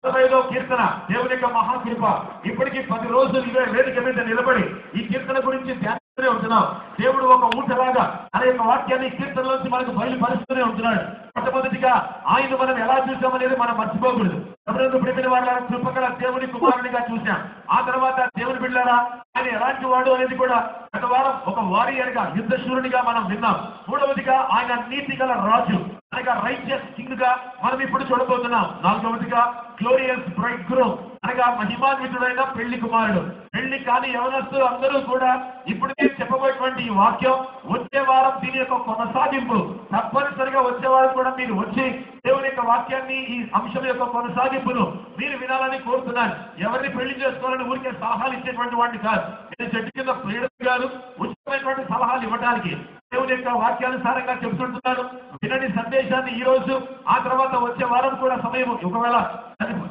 45వ కీర్తన దేవుని యొక్క మహాకృప. ఇప్పటికీ 10 రోజులు ఇదే వేదిక మీద నిలబడి ఈ కీర్తన గురించి ధ్యానిస్తూనే ఉంటున్నాం. దేవుడు ఒక ఊటలాగా తన యొక్క వాక్యాన్ని కీర్తనలోంచి మనకు బయలుపరుస్తూనే ఉంటున్నాడు. మొట్టమొదటిగా ఆయన మనం ఎలా చూసామనేది మనం మర్చిపోకూడదు. ఎవరైనా ప్రేమిన వాళ్ళ కృపగల దేవుని కుమారునిగా చూశాం. ఆ తర్వాత దేవుని బిడ్డలారా ఆయన ఎలాంటి వాడు అనేది కూడా గత వారం ఒక వారియర్ గా యుద్ధశూరునిగా మనం విన్నాం. మూడవదిగా ఆయన నీతి గల రాజు అనగా రైచియస్ కింగ్ గా మనం ఇప్పుడు చూడబోతున్నాం. నాలుగవదిగా గ్లోరియస్ బ్రైడ్ గ్రూమ్ అనగా మహిమాన్వితుడైన పెళ్లి కుమారుడు. పెళ్లి కాని యవనస్తులు అందరూ కూడా ఇప్పుడు నేను చెప్పబోయేటువంటి ఈ వాక్యం వచ్చే వారం దీని యొక్క కొనసాగింపు. తప్పనిసరిగా వచ్చే వారం కూడా మీరు వచ్చి దేవుని యొక్క వాక్యాన్ని ఈ అంశం యొక్క కొనసాగింపును మీరు వినాలని కోరుతున్నాను. ఎవరిని పెళ్లి చేసుకోవాలని ఊరికే సలహాలు ఇచ్చేటువంటి వాడిని కాదు. నేను చెట్టు కింద ప్రేరణ గారు ఉచితమైనటువంటి సలహాలు ఇవ్వడానికి దేవుని యొక్క వాక్యానుసారంగా చెబుతుంటున్నాను. వినని సందేశాన్ని ఈ రోజు ఆ తర్వాత వచ్చే వారం కూడా సమయం ఒకవేళ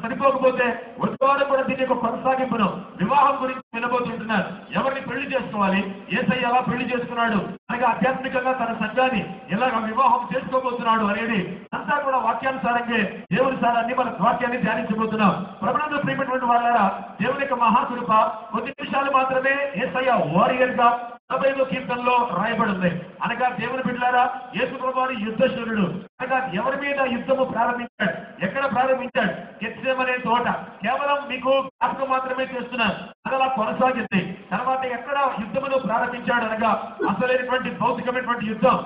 సరిపోకపోతే వచ్చే వారం కూడా దీని యొక్క కొనసాగింపును వివాహం గురించి వినబోతుంటున్నారు. ఎవరిని పెళ్లి చేసుకోవాలి, యేసయ్య ఎలా పెళ్లి చేసుకున్నాడు, అనగా ఆధ్యాత్మికంగా తన సంఘాన్ని ఎలాగ వివాహం చేసుకోబోతున్నాడు అనేది అంతా కూడా వాక్యానుసారంగా దేవుని సారాన్ని మన వాక్యాన్ని ధ్యానించబోతున్నాం. ప్రభువునందు ప్రియమైనటువంటి వాళ్ళారా, దేవుని యొక్క మహాకృప కొద్ది నిమిషాలు మాత్రమే యేసయ్య వారియర్ గా 45వ కీర్తనలో రాయబడి ఉంది. అనగా దేవుని బిడ్డలారా, యేసు ప్రభువు యుద్ధశూరుడు. అనగా ఎవరి మీద యుద్ధము ప్రారంభించాడు, ఎక్కడ ప్రారంభించాడు? గెత్సేమనే తోట. కేవలం మీకు జ్ఞాపకం మాత్రమే చేస్తున్నాను, అది అలా కొనసాగింది. తర్వాత ఎక్కడ యుద్ధమును ప్రారంభించాడు అనగా అసలైనటువంటి భౌతికమైనటువంటి యుద్ధం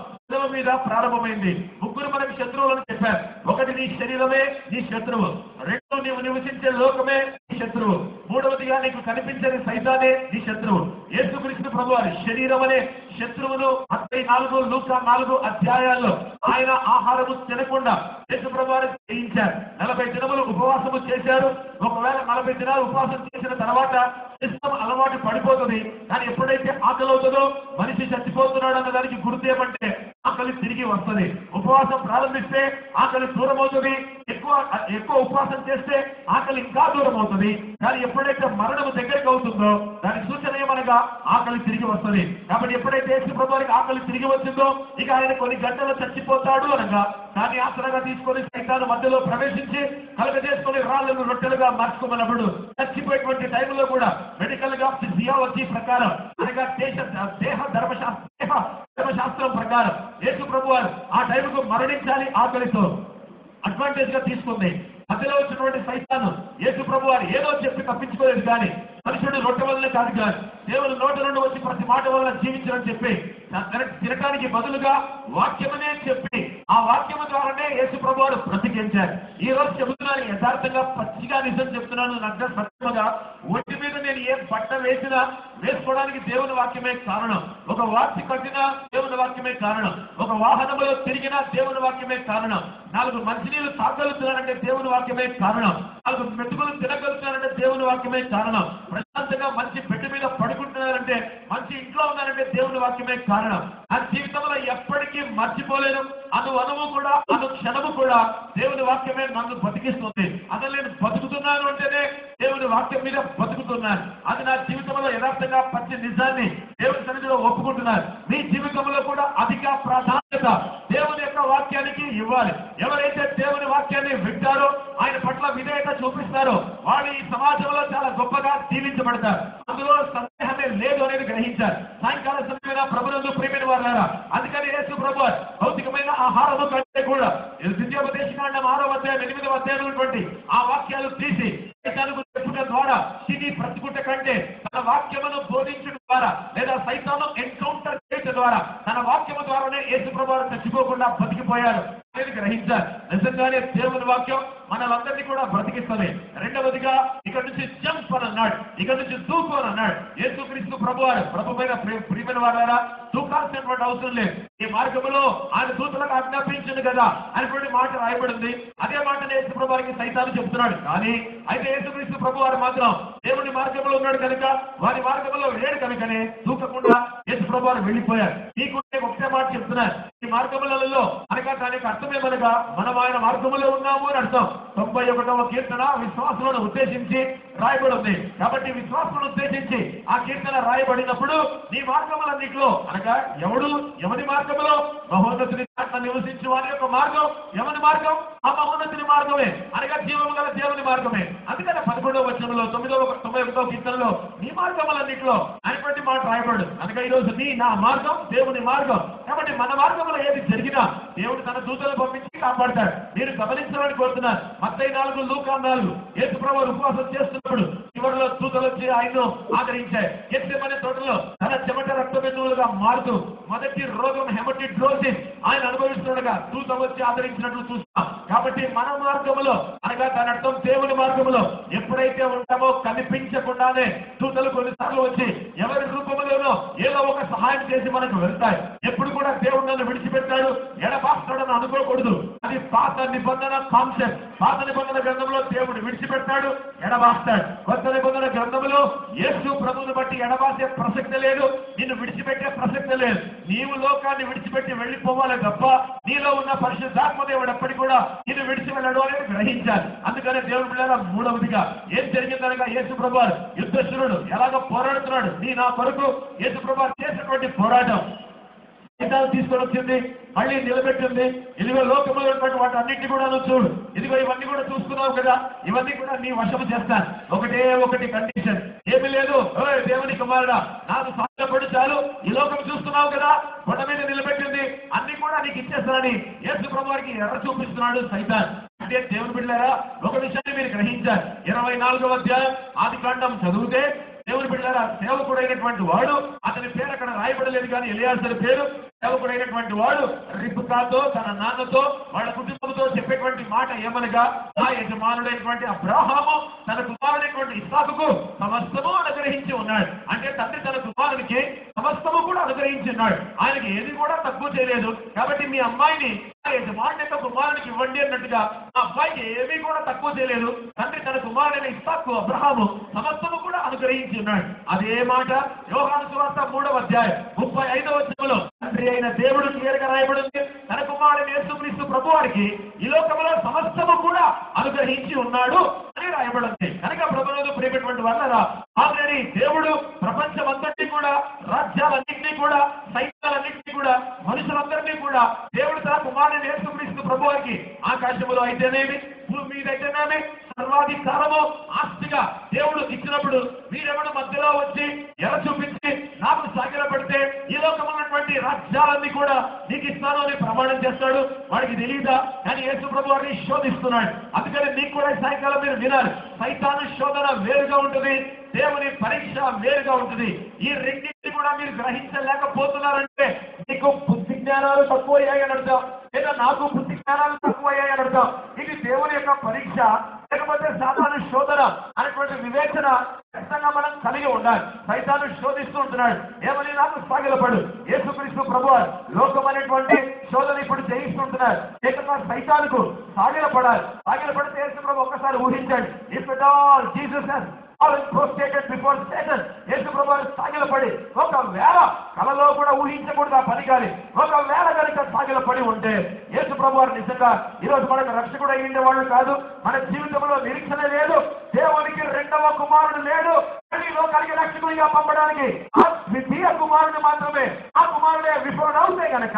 మీద ప్రారంభమైంది. ముగ్గురు మనకి శత్రువులను చెప్పారు. ఒకటి నీ శరీరమే నీ శత్రువు, రెండు నీవు నివసించే లోకమే నీ శత్రువు, మూడవదిగా నీకు కనిపించని సైతానే నీ శత్రువు. యేసుక్రీస్తు ప్రభువారి శరీరం అనే శత్రువును 34 లూకా 4 అధ్యాయాల్లో ఆయన ఆహారము తినకుండా యేసు ప్రభువారు జయించారు. 40 దినములు ఉపవాసము చేశారు. ఒకవేళ 40 దినాలు ఉపవాసం చేసిన తర్వాత ఇష్టం అలవాటు పడిపోతుంది. కానీ ఎప్పుడైతే ఆకలి అవుతుందో మనిషి చచ్చిపోతున్నాడు అన్న దానికి గుర్తు ఏమంటే ఆకలి తిరిగి వస్తుంది. ఉపవాసం ప్రారంభిస్తే ఆకలి దూరం అవుతుంది. ఎక్కువ ఉపవాసం చేస్తే ఆకలి ఇంకా దూరం అవుతుంది. కానీ ఎప్పుడైతే మరణము దగ్గరికి అవుతుందో దాని సూచన ఏమనగా ఆకలి తిరిగి వస్తుంది. కాబట్టి ఎప్పుడైతే యేసు ప్రభువుకి ఆకలి తిరిగి వచ్చిందో ఇక ఆయన కొన్ని గంటలు చచ్చిపోతాడు అనగా దాన్ని ఆసరాగా తీసుకొని సైతాను మధ్యలో ప్రవేశించి కలగజేసుకొని రాళ్లను రొట్టెలుగా మార్చుకోమన్నప్పుడు చచ్చిపోయేటువంటి టైంలో కూడా మెడికల్ గా ఫిజియాలజీ ప్రకారం అనగా దేహ ధర్మశాస్త్రం ప్రకారం యేసు ప్రభువారు ఆ టైంకు మరణించాలి ఆకలితో అడ్వాంటేజ్ గా తీసుకుంది. మధ్యలో వచ్చినటువంటి సైతాను యేసు ప్రభువారు ఏదో చెప్పి తప్పించుకోలేదు. కానీ మనుషుడు రొట్టె వల్లనే కాదు, కానీ దేవుని నోటి నుండి వచ్చి ప్రతి మాట వల్ల జీవించడం చెప్పి తినటానికి బదులుగా వాక్యమనే చెప్పి ఆ వాక్యము ద్వారానే యేసు ప్రభువారు బ్రతికించారు. ఈ రోజు చెబుతున్నాను, యథార్థంగా పచ్చిగా నిజం చెప్తున్నాను. నాకు సత్యముగా ఒంటి మీద నేను ఏ బట్ట వేసినా వేసుకోవడానికి దేవుని వాక్యమే కారణం. ఒక వాక్య కట్టినా దేవుని వాక్యమే కారణం. ఒక వాహనంలో తిరిగినా దేవుని వాక్యమే కారణం. 4 మంచినీళ్ళు తాగలుగుతున్నారంటే దేవుని వాక్యమే కారణం. 4 మెతుకులు తినగలుగుతున్నారంటే దేవుని వాక్యమే కారణం. ప్రశాంతంగా మంచి బెడ్ మీద పడుకుంటున్నారంటే, మంచి ఇంట్లో ఉన్నారంటే దేవుని వాక్యమే కారణం. ఆ జీవితంలో ఎప్పటికీ మర్చిపోలేను. అనువు కూడా క్షణము కూడా దేవుని వాక్యమే నన్ను బతికిస్తుంది. అసలు నేను బతుకుతున్నాను అంటేనే దేవుని వాక్యం మీద బతుకుతున్నాను. అది నా జీవితంలో యథార్థంగా పచ్చి నిజాన్ని దేవుని సన్నిధిలో ఒప్పుకుంటున్నారు. మీ జీవితంలో కూడా అధిక ప్రాధాన్యత దేవుని యొక్క వాక్యానికి ఇవ్వాలి. ఎవరైతే దేవుని వాక్యాన్ని వింటారో, ఆయన పట్ల విధేయత చూపిస్తారో వాళ్ళు ఈ సమాజంలో చాలా గొప్పగా దీవించబడతారు. అందులో సందేహమే లేదు అనేది గ్రహించారు. సాయంకాల సమయమైన ప్రభునందు ప్రియమైన వారులారా, అందుకని యేసు ప్రభువు భౌతికమైన ఆహారము కంటే కూడా ద్వితీయోపదేశకాండం 6వ అధ్యాయం 8వ అధ్యాయం ఆ వాక్యాలు తీసి సైతానుకు చెప్పుట ద్వారా తిని బ్రతుకుట కంటే తన వాక్యమును బోధించడం ద్వారా లేదా సైతాను ఎన్కౌంటర్ చేయడం ద్వారా తన వాక్యము ద్వారానే యేసు ప్రభువు చచ్చిపోకుండా బతికిపోయారు అనేది గ్రహించారు. నిజంగానే దేవుని వాక్యం మనలందరినీ కూడా బ్రతికిస్తుంది. రెండవదిగా ఇక్కడ నుంచి జంప్ అని అన్నాడు, ఇక్కడ నుంచి దూకు అని అన్నాడు. యేసుక్రీస్తు ప్రభువారు ప్రభువైన ప్రియమైన వారులారా, దూకాల్సినటువంటి అవసరం లేదు. ఈ మార్గంలో ఆయన దూతలకు ఆజ్ఞాపించింది కదా అనేటువంటి మాట రాయబడింది. అదే మాటను యేసు ప్రభువారికి సైతాను చెప్తున్నాడు. కానీ అయితే యేసుక్రీస్తు ప్రభువారు మాత్రం దేవుని మార్గంలో ఉన్నాడు కనుక వారి మార్గంలో లేడు కనుకనే దూకకుండా యేసు ప్రభువారు వెళ్ళిపోయారు. నీకు ఒకటే మాట చెప్తున్నారు, ఈ మార్గములలో అనగా దాని యొక్క అర్థమేమనగా మనం ఆయన మార్గములో ఉన్నాము అని అర్థం. 91వ కీర్తన విశ్వాసులను ఉద్దేశించి రాయబడి ఉంది. కాబట్టి విశ్వాసులను ఉద్దేశించి ఆ కీర్తన రాయబడినప్పుడు నీ మార్గములన్నిటిలో అనగా ఎవరి మార్గములో మహోన్నతుని దాంట్లో నివసించు వారి యొక్క మార్గం ఎవరి మార్గం? ఆ మహోన్నతుని మార్గమే అనగా జీవము గల దేవుని మార్గమే. అందుకని 11వ వచనంలో 91వ కీర్తనలో నీ మార్గములన్నిటిలో అనేటువంటి మాట రాయబడు. అనగా ఈరోజు నా మార్గం దేవుని మార్గం. కాబట్టి మన మార్గంలో ఏది జరిగినా దేవుడు తన దూతలు పంపించి కాపాడతాడు. మీరు గమనించాలని కోరుతున్నారు. మత్తయి 4, లూకా 4 యేసు ప్రభువు ఉపవాసం చేస్తున్నప్పుడు చివరిలో దూతలు వచ్చి ఆయన్ను ఆదరించాయి. గెత్సెమనే తోటలో తన చెమట రక్తబిందువులుగా మారుతూ మొదటి రోగం హెమటిడ్రోసిస్ ఆయన అనుభవిస్తుండగా దూత వచ్చి ఆదరించినట్లు చూస్తాం. కాబట్టి మన మార్గములో అనగా దాని అర్థం దేవుని మార్గములో ఎప్పుడైతే ఉంటామో కనిపించకుండానే దూతలు కొన్నిసార్లు వచ్చి ఎవరి రూపంలోనో ఏదో ఒక సహాయం చేసి మనకు వెళ్తాయి. ఎప్పుడు కూడా దేవుడు నన్ను విడిచిపెట్టాడు ఎడబాస్తాడని అనుకోకూడదు. అది పాత నిబంధన కాన్సెప్ట్. పాత నిబంధన గ్రంథంలో దేవుడు విడిచిపెట్టాడు, ఎడబాస్తాడు. కొత్త నిబంధన గ్రంథంలో యేసు ప్రభువుని బట్టి ఎడబాసే ప్రసక్తి లేదు, నిన్ను విడిచిపెట్టే ప్రసక్తి లేదు. నీవు లోకాన్ని విడిచిపెట్టి వెళ్ళిపోవాలి తప్ప నీలో ఉన్న పరిశుద్ధాత్మ దేవుడు ఎప్పటికి కూడా నిన్ను విడిచి వెళ్ళడం అనేది గ్రహించాలి. అందుకనే దేవుడు పిల్లల మూడవదిగా ఏం జరిగిందనగా యేసు ప్రభువు యుద్ధశూరుడు ఎలాగ పోరాడుతున్నాడు. నా కొరకు యేసు ప్రభువు చేసినటువంటి పోరాటం తీసుకొని వచ్చింది, మళ్ళీ నిలబెట్టింది. ఇదిగో లోకంలో ఉన్నటువంటి వాటి అన్నింటినీ కూడా చూడు. ఇదిగో ఇవన్నీ కూడా చూసుకున్నావు కదా, ఇవన్నీ కూడా నీ వశము చేస్తాను. ఒకటి కండిషన్ ఏమి లేదు. దేవుని కుమారుడా నాకు సాధ్యపడు చాలు. ఈ లోకం చూస్తున్నావు కదా, కొండ మీద నిలబెట్టింది, అన్ని కూడా నీకు ఇచ్చేస్తానని యేసు ప్రభువుకి ఎర్ర చూపిస్తున్నాడు సైతాన్. అంటే దేవుని బిడ్డలారా ఒక విషయాన్ని మీరు గ్రహించారు. 24వ అధ్యాయం ఆదికాండం చదివితే దేవుని బిడ్డలారా సేవకుడైనటువంటి వాడు, అతని పేరు అక్కడ రాయబడలేదు కానీ ఎలియాజరు పేరు, సేవకుడైనటువంటి వాడు రిబ్కాతో తన నాన్నతో వాళ్ళ కుటుంబంతో చెప్పేటువంటి మాట ఏమనగా, నా యజమానుడైనటువంటి అబ్రాహాము తన కుమారుడైనటువంటి ఇస్సాకుకు సమస్తము అనుగ్రహించి ఉన్నాడు. అంటే తండ్రి తన కుమారునికి సమస్తము కూడా అనుగ్రహించి ఉన్నాడు. ఆయనకి ఏది కూడా తక్కువ చేయలేదు. కాబట్టి మీ అమ్మాయిని యజమానుడి యొక్క కుమారునికి ఇవ్వండి అన్నట్టుగా ఆ అబ్బాయికి ఏమీ కూడా తక్కువ చేయలేదు. తండ్రి తన కుమారుడైన ఇస్సాకు అబ్రహాము సమస్తము కూడా అనుగ్రహించి ఉన్నాడు. అదే మాట యోహాను సువార్త 3వ అధ్యాయం 35వ వచనంలో తండ్రి అయిన దేవుడు క్లియర్గా రాయబడింది. తన కుమారుడైన యేసుక్రీస్తు ప్రభువారికి ఈ లోకంలో సమస్తము కూడా అనుగ్రహించి ఉన్నాడు అని రాయబడింది. కనుక ప్రభువును ప్రియమైనటువంటి వాళ్ళరా ఆల్రెడీ దేవుడు ప్రపంచం అంతటినీ కూడా, రాజ్యాలన్నింటినీ కూడా, సైన్యాలన్నింటినీ కూడా, మనుషులందరినీ కూడా దేవుడు తన కుమారుడైన యేసుక్రీస్తు ప్రభువారికి ఆకాశములో అయితేనేమి భూమి మీద అయితేనేమి సర్వాధికారము ఆస్తిగా దేవుడు ఇచ్చినప్పుడు మీరెవడు మధ్యలో వచ్చి ఎర చూపించి నాకు సాగిలపడితే ఈ లోకంలో ఉన్నటువంటి రాజ్యాలన్నీ కూడా నీకు ఇస్తాను అని ప్రమాణం చేస్తాడు. వాడికి తెలియదా? కానీ యేసు ప్రభు వారిని శోధిస్తున్నాడు. అందుకని నీకు కూడా సాయంకాలం మీరు వినాలి. సైతాను శోధన వేరుగా ఉంటుంది, దేవుని పరీక్ష వేరుగా ఉంటుంది. ఈ రెండింటిని కూడా మీరు గ్రహించలేకపోతున్నారంటే నీకు బుద్ధి జ్ఞానాలు తక్కువయ్యాయని అర్థం, లేదా నాకు బుద్ధి జ్ఞానాలు తక్కువయ్యాయని అర్థం. ఇది దేవుని యొక్క పరీక్ష, లేకపోతే సాధారణ శోధన అనేటువంటి వివేచన ఖచ్చితంగా మనం కలిగి ఉండాలి. సైతాను శోధిస్తూ ఉంటున్నాడు. ఏమని నాకు సాగిలపడు. యేసుక్రీస్తు ప్రభువు లోకం అనేటువంటి శోధన ఇప్పుడు జయిస్తుంటున్నారు. ఏకంగా సైతానుకు సాగిలపడాలి. సాగిలపడితే యేసు ప్రభు ఒక్కసారి ఊహించండి. If it all Jesus has prostrated before Satan, యేసు ప్రభువు సాగిలపడి ఒకవేళ కలలో కూడా ఊహించకూడదు ఆ పని. కానీ ఒకవేళ కనుక సాగిలపడి ఉంటే యేసు ప్రభువు నిజంగా ఈరోజు మనకు రక్షకుడు అయి ఉండేవాళ్ళు కాదు. మన జీవితంలో నిరీక్షణ లేదు. దేవునికి రెండవ కుమారుడు లేడు. లోకానికి రక్షకుడిగా పంపడానికి ఆ ద్వితీయ కుమారుడు మాత్రమే. ఆ కుమారుడే విఫలమవుతే కనుక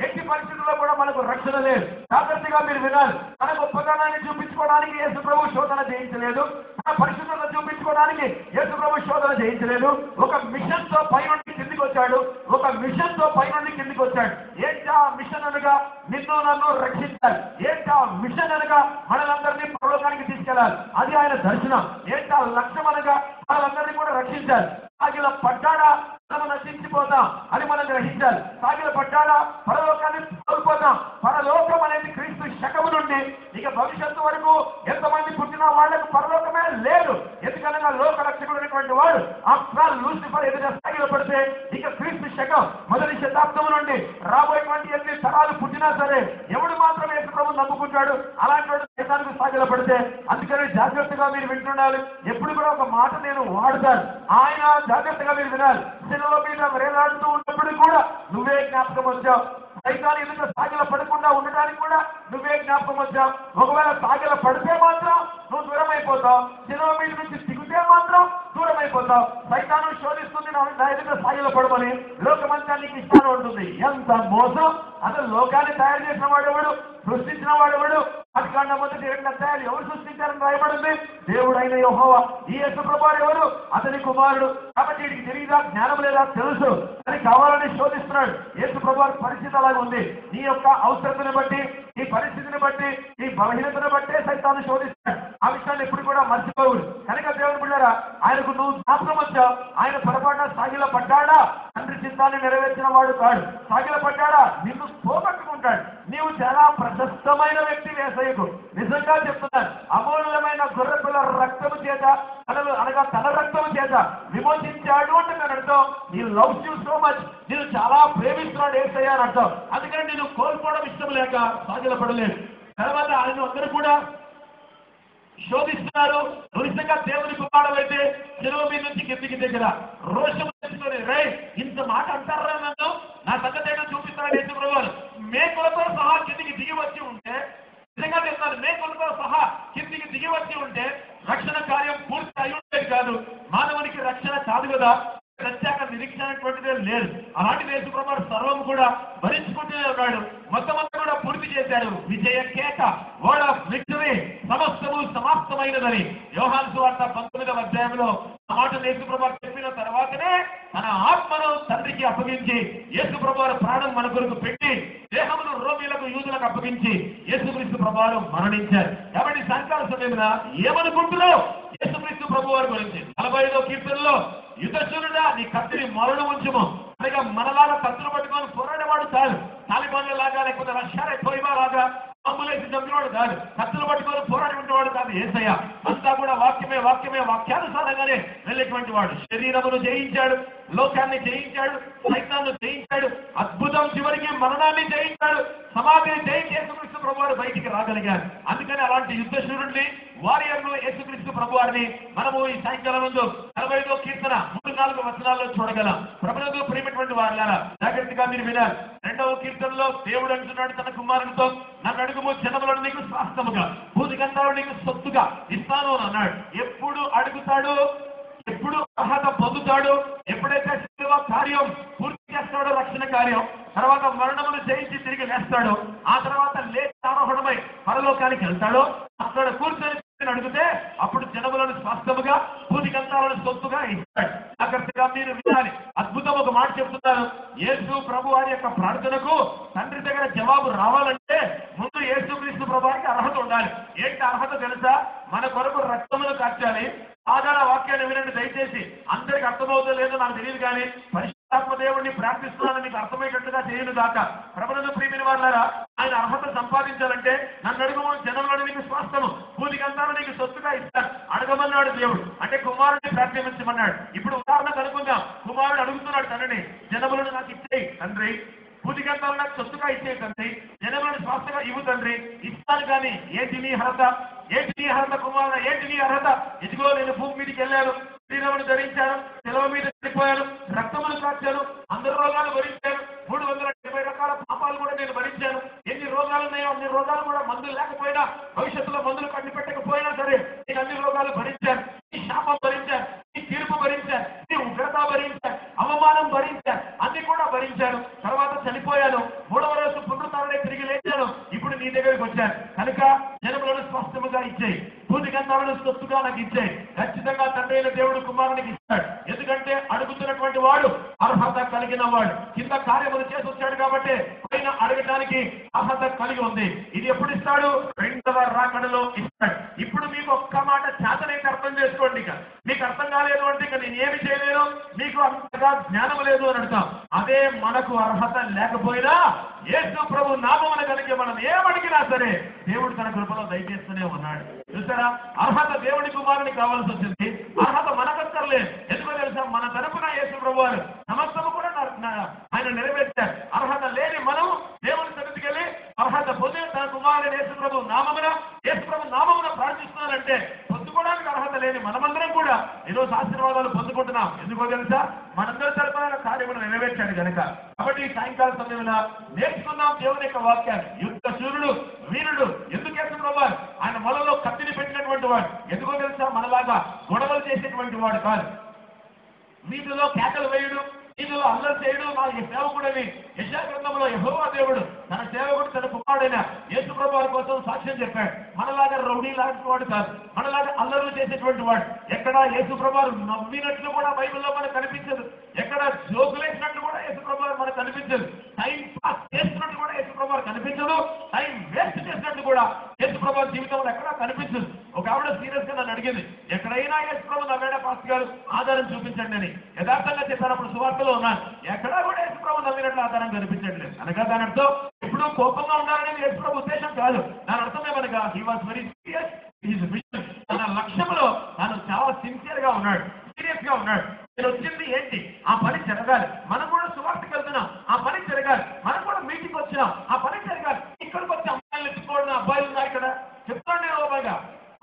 ఎట్టి పరిస్థితుల్లో కూడా మనకు రక్షణ లేదు. జాగ్రత్తగా మీరు వినాలి. తన గొప్పతనాన్ని చూపించుకోవడానికి యేసు ప్రభు శోధన జయించలేదు. తన పరిశుద్ధత చూపించుకోవడానికి యేసు ప్రభు శోధన జయించలేదు. ఒక మిషన్ తో పై నుండి కిందికి వచ్చాడు. ఒక మిషన్ తో పై నుండి కిందికి వచ్చాడు. ఏంటా మిషన్ అనగా నిన్ను నన్ను రక్షించాలి. ఏంటా మిషన్ అనగా మనలందరినీ పరలోకానికి తీసుకెళ్లాలి. అది ఆయన దర్శనం. ఏంటా లక్ష్యం అనగా మనలందరినీ కూడా రక్షించాలి. సాగిల పడ్డాడా మనం నశించిపోతాం అని మనం గ్రహించాలి. సాగిల పడ్డాడా పరలోకాన్ని కోల్పోతాం. పరలోకం అనేది క్రీస్తు శకము నుండి ఇక భవిష్యత్తు వరకు ఎంతమంది పుట్టిన వాళ్లకు పరలోకమే లేదు. ఎందుకనగా లోక రక్షకుడైనటువంటి వాడు ఆఫ్టర్ లూసిఫర్ ఎదుట సాగిల పడితే ఇక క్రీస్తు శకం మొదటి శతాబ్దం నుండి రాబోయేటువంటి ఎన్ని తరాలు పుట్టినా సరే ఎవడు మాత్రమే యేసు ప్రభువును నమ్ముకుంటాడు. అలాంటి వాడు శతానికి సాగిల పడితే అందుకని జాగ్రత్తగా మీరు వింటుండాలి. ఎప్పుడు కూడా ఒక మాట నేను వాడతాను, ఆయన జాగ్రత్తగా మీరు వినాలి. శిలువ మీద వేలాడుతూ ఉన్నప్పుడు కూడా నువ్వే జ్ఞాపకం వచ్చావు. సైతాను ఎదుట సాగిల పడకుండా ఉండడానికి కూడా నువ్వే జ్ఞాపకం వచ్చావు. ఒకవేళ సాగిల పడితే మాత్రం నువ్వు దూరం అయిపోతావు, శిలువ మీద నుంచి దిగితే మాత్రం దూరం అయిపోతావు. సైతాను శోధిస్తుంది నా ఎదుట సాగిల పడమని, లోకమంతా నీకు ఇష్టాన్ని ఉంటుంది. ఎంత మోసం! అసలు లోకాన్ని తయారు చేసిన వాడెవడు, సృష్టించిన వాడెవడు? అది కాండ మొదటి 2 అధ్యాయాలు ఎవరు సృష్టించారని రాయబడింది? దేవుడైన యెహోవా. ఈ యేసు ప్రభువు ఎవరు? అతని కుమారుడు. కాబట్టి వీడికి తెలియదా, జ్ఞానం లేదా? తెలుసు, అని కావాలని శోధిస్తున్నాడు. యేసు ప్రభువు పరిస్థితి అలాగే ఉంది. నీ యొక్క అవసరతను బట్టి, నీ పరిస్థితిని బట్టి, నీ బలహీనతను బట్టే సైతాన్ని శోధిస్తాడు. ఆ విషయాన్ని ఎప్పుడు కూడా మర్చిపోవుడు. కనుక దేవుని బిడ్డలారా, ఆయనకు నువ్వు జ్ఞాపకం వచ్చావు. ఆయన పొరపాటున సాగిల పడ్డాడా? తండ్రి చిత్తాన్ని నెరవేర్చిన వాడు కాడు. సాగిల పడ్డాడా? నిన్ను పోగొట్టుకుంటాడు. నీవు చాలా ప్రశస్తమైన వ్యక్తి యేసయ్యకు. నిజంగా చెప్తున్నాను, అమూల్యమైన గొర్రెపిల్ల రక్తము చేత, అనగా తన రక్తము చేత విమోచించాడు అంటే నేను అర్థం. ఈ లవ్స్ యూ సో మచ్, నేను చాలా ప్రేమిస్తున్నాడు యేసయ్య అని అర్థం. అందుకని నేను కోల్పోవడం ఇష్టం లేక సాగిల పడలేదు. తర్వాత ఆయన అందరూ కూడా శోధిస్తున్నారు. నిజంగా దేవుని కుమారుడైతే శిలువ మీద నుంచి కిందికి దగ్గర రోషం తెచ్చుకొని, రే ఇంత మాట అంటారా నన్ను, నా సంగతి చూపిస్తారని యేసు ప్రభువు మేకులతో సహా కిందికి దిగి వచ్చి ఉంటే, నిజంగా చెప్తాను, మేకులతో సహా కిందికి దిగి వచ్చి ఉంటే రక్షణ కార్యం పూర్తి అయి ఉండేది కాదు. మానవునికి రక్షణ కాదు కదా, ప్రత్యేక నిరీక్షణ అటువంటిదే లేదు. అలాంటి యేసు ప్రభువు సర్వం కూడా భరించుకుంటూనే ఉన్నాడు. మొత్తం అంతా కూడా పూర్తి చేశాడు. విజయ కేక, వర్డ్ ఆఫ్ విక్టరీ, సమస్తము సమాప్తమైనదని యోహాను సువార్త 19వ అధ్యాయంలో ఆ మాట యేసు ప్రభువు చెప్పిన తర్వాతనే తన ఆత్మను తండ్రికి అప్పగించి యేసు ప్రభువు ప్రాణం మన కొరకు పెట్టి దేహమును రోమీలకు యూదులకు అప్పగించి యేసుక్రీస్తు ప్రభువు మరణించారు. కాబట్టి సాయంకాల సమయంలో ఏమనుకుంటున్నావు యేసుక్రీస్తు ప్రభువు వారి గురించి? 45వ కీర్తనలో యుద్ధశూరుడా నీ కత్తిని మరణ ఉంచుము. అనగా మనలాగా కత్తులు పట్టుకొని పోరాడేవాడు కాదు, తాలిబాన్ల లాగా లేకపోతే రష్యారే తోయిబా లాగా అంబులేసి చంపినవాడు కాదు, కత్తులు పట్టుకొని పోరాడి ఉండేవాడు కాదు యేసయ్య. అంతా కూడా వాక్యమే వాక్యమే వాక్యానుసారంగానే వెళ్ళేటువంటి వాడు. శరీరమును జయించాడు, లోకాన్ని జయించాడు, సైతాన్ని జయించాడు, అద్భుతం చివరికి మరణాన్ని జయించాడు, సమాధిని జయించి యేసుక్రీస్తు ప్రభువారు బయటికి రాగలిగారు. అందుకని అలాంటి యుద్ధశూరుడిని, వారియర్ను యేసుక్రీస్తు ప్రభువారిని మనము ఈ సాయంకాలం ముందు 45వ కీర్తన 3-4 వచనాల్లో చూడగలం. ప్రభువుకు ప్రియమైనటువంటి వారులారా, జాగ్రత్తగా మీరు వినాలి. 2వ కీర్తనలో దేవుడు అంటున్నాడు తన కుమారునితో, నన్ను అడుగుము జనములను నీకు స్వాస్థముగా, భూదిగంతాలు నీకు సొత్తుగా ఇస్తాను అని అన్నాడు. ఎప్పుడు అడుగుతాడు, ఎప్పుడు అర్హత పొందుతాడు? ఎప్పుడైతే శిలువ కార్యం పూర్తి చేస్తాడో, రక్షణ కార్యం, తర్వాత మరణమును జయించి తిరిగి లేస్తాడో, ఆ తర్వాత లేచి ఆరోహణమై పరలోకానికి వెళ్తాడో, అక్కడ కూర్చొని అడిగితే అప్పుడు జనములను స్వాస్థముగా, భూదిగంతాలను సొత్తుగా ఇస్తాడు. జాగ్రత్తగా మీరు వినాలి. అద్భుతం ఒక మాట చెప్తున్నారు. యేసు ప్రభు వారి యొక్క ప్రార్థనకు తండ్రి దగ్గర జవాబు రావాలంటే ముందు యేసుక్రీస్తు ప్రభువారికి అర్హత ఉండాలి. ఏంటి అర్హత తెలుసా? మన కొరకు రక్తమును కార్చాలి. ఆధార వాక్యాన్ని వినండి దయచేసి. అందరికి అర్థమవుతుందో లేదో నాకు తెలియదు, కానీ పరిశుద్ధాత్మ దేవుడిని ప్రార్థిస్తున్నాను మీకు అర్థమయ్యేటట్టుగా చేయను దాకా. ప్రభువును ప్రియమైన వారులారా, ఆయన అర్హత సంపాదించాలంటే నన్ను అడుగుము జనములను నీకు స్వాస్థము, భూదిగంతాలను నీకు సొత్తుగా ఇస్తాను అడగమన్నాడు దేవుడు. అంటే కుమారుడిని ప్రార్థించమన్నాడు. ఇప్పుడు ఉదాహరణకు అనుకుందాం, కుమారుడు అడుగుతున్నాడు తండ్రిని, జనములను నాకు ఇచ్చేయి తండ్రి, భూదిగంతాలను నాకు సొత్తుగా ఇచ్చే తండ్రి, జనములను స్వాస్థగా ఇవ్వు తండ్రి. ఇస్తాను కానీ ఏంటి నీ అర్హత? ఏంటి నీ అర్హత కుమారుడు? ఏంటి నీ అర్హత? ఇదిగో నేను భూమి మీదకి వెళ్ళాను, శరీరమును ధరించాను, సెలవు మీద చనిపోయాను, రక్తమును కాచాను, అందరి రోగాలు భరించాను, 370 రకాల పాపాలు కూడా నేను భరించాను. ఎన్ని రోగాలు ఉన్నాయో అన్ని రోగాలు కూడా మందులు లేకపోయినా, భవిష్యత్తులో మందులు కట్టి పెట్టకపోయినా సరే నేను అన్ని రోగాలు భరించాను. నీ శాపం భరించాను, నీ తీర్పు భరించాను, నీ ఉగ్రత భరించాను, అవమానం భరించాను, అన్ని కూడా భరించాను. తర్వాత చనిపోయాను, 3వ రోజు పునరుత్థానమై తిరిగి లేచాను. ఇప్పుడు నీ దగ్గరికి వచ్చాను కనుక జనములను స్పష్టముగా ఇచ్చేయి, భూదిగంతాలను సొత్తుగా నాకు ఇచ్చేయి. ఖచ్చితంగా తండ్రి అయిన దేవుడు కుమారునికి ఇస్తాడు. ఎందుకంటే అడుగుతున్నటువంటి వాడు అర్హత కలిగిన వాడు, కింద కార్యములు చేసి వచ్చాడు కాబట్టి పైన అడగటానికి అర్హత కలిగి ఉంది. ఇది ఎప్పుడు ఇస్తాడు? 2వ రాకడలో ఇస్తాడు. ఇప్పుడు మీకు ఒక్క మాట చేతనైతే అర్థం చేసుకోండి. ఇక మీకు అర్థం కాలేదు అంటే ఇక నేను ఏమి చేయలేను, మీకు అంతగా జ్ఞానం లేదు అని అర్థం. అదే మనకు అర్హత లేకపోయినా యేసు ప్రభు నామమున కలిగి మనం ఏమడిగినా సరే దేవుడు తన కృపలో దయచేస్తూనే ఉన్నాడు. చూసారా, అర్హత దేవుడి కుమారుని కావాల్సి వచ్చింది, అర్హత మనకక్కర్లేదు. ఎందుకో తెలుసా, మన తరపున యేసు ప్రభు వారు సమస్తము కూడా ఆయన నెరవేర్చారు. అర్హత లేని మనం దేవుని సన్నిధికి వెళ్ళి అర్హత పొంది తన కుమారుని యేసు ప్రభు నామమున ప్రార్థిస్తున్నారంటే పొందుకోవడానికి అర్హత అర్హత లేని మనమందరం కూడా ఈరోజు ఆశీర్వాదాలు పొందుకుంటున్నాం. ఎందుకో తెలుసా? మనందరి తరపున కార్యములు నెరవేర్చాడు కనుక. కాబట్టి ఈ సాయంకాల సమయంలో నేర్చుకున్నాం దేవుని యొక్క వాక్యాన్ని. యుద్ధ శూరుడు, వీరుడు. ఎందుకు యేసుప్రభువు ఆయన మొలలో కత్తిని పెట్టినటువంటి వాడు. ఎందుకో తెలుసా? మనలాగా గొడవలు చేసేటువంటి వాడు కాదు. వీటిలో కేకలు వేయడు, వీటిలో అల్లరి చేయడు. నా ఈ సేవకుడని యెషయా గ్రంథంలో యెహోవా దేవుడు తన సేవకుడు తన కుమారుడైన యేసుప్రభువు కోసం సాక్ష్యం చెప్పాడు. మనలాగా రౌడీ లాంటి వాడు కాదు, మనలాగా అల్లర్లు చేసేటువంటి వాడు. ఎక్కడ యేసుప్రభువు నవ్వినట్లు కూడా బైబిల్లో మనకు కనిపించదు. ఎక్కడ జోకులేసినట్లు కూడా యేసుప్రభువు మనకు కనిపించదు. టైం పాస్ చేస్తున్నట్టు కూడా యేసుప్రభువు కనిపించదు. టైం వేస్ట్ చేసినట్టు కూడా యేసుప్రభువు జీవితంలో ఎక్కడా కనిపించదు. ఒక ఆవిడ సీరియస్ గా నన్ను అడిగింది, ఎక్కడైనా యేసుప్రభువు నవ్వాడా పాస్టర్ గారు? ఆధారం చూపించండి అని. యథార్థంగా చెప్పారు. అప్పుడు సువార్తలో ఉన్నాను. ఎక్కడా కూడా యేసుప్రభువు నవ్వినట్లు ఆధారం కనిపించట్లేదు. అనగా దాని అర్థం ఇప్పుడు కోపంగా ఉండాలనేది యేసుప్రభువు ఉద్దేశం కాదు. దాని అర్థం ఏమనగా హీ వాస్ వెరీ సీరియస్. తన లక్ష్యంలో తాను చాలా సిన్సియర్ గా ఉన్నాడు, సీరియస్ గా ఉన్నాడు. నేను వచ్చింది ఏంటి? ఆ పని జరగాలి. మనం కూడా సువార్తకి వెళ్తున్నాం, ఆ పని జరగాలి. మనం కూడా మీటింగ్ వచ్చినాం, ఆ పని జరగాలి. ఇక్కడికి వచ్చి అమ్మాయిలు ఎత్తుకోవడం, అబ్బాయిలు ఉన్నారు ఇక్కడ. చెప్తాను నేను ఓబాగా,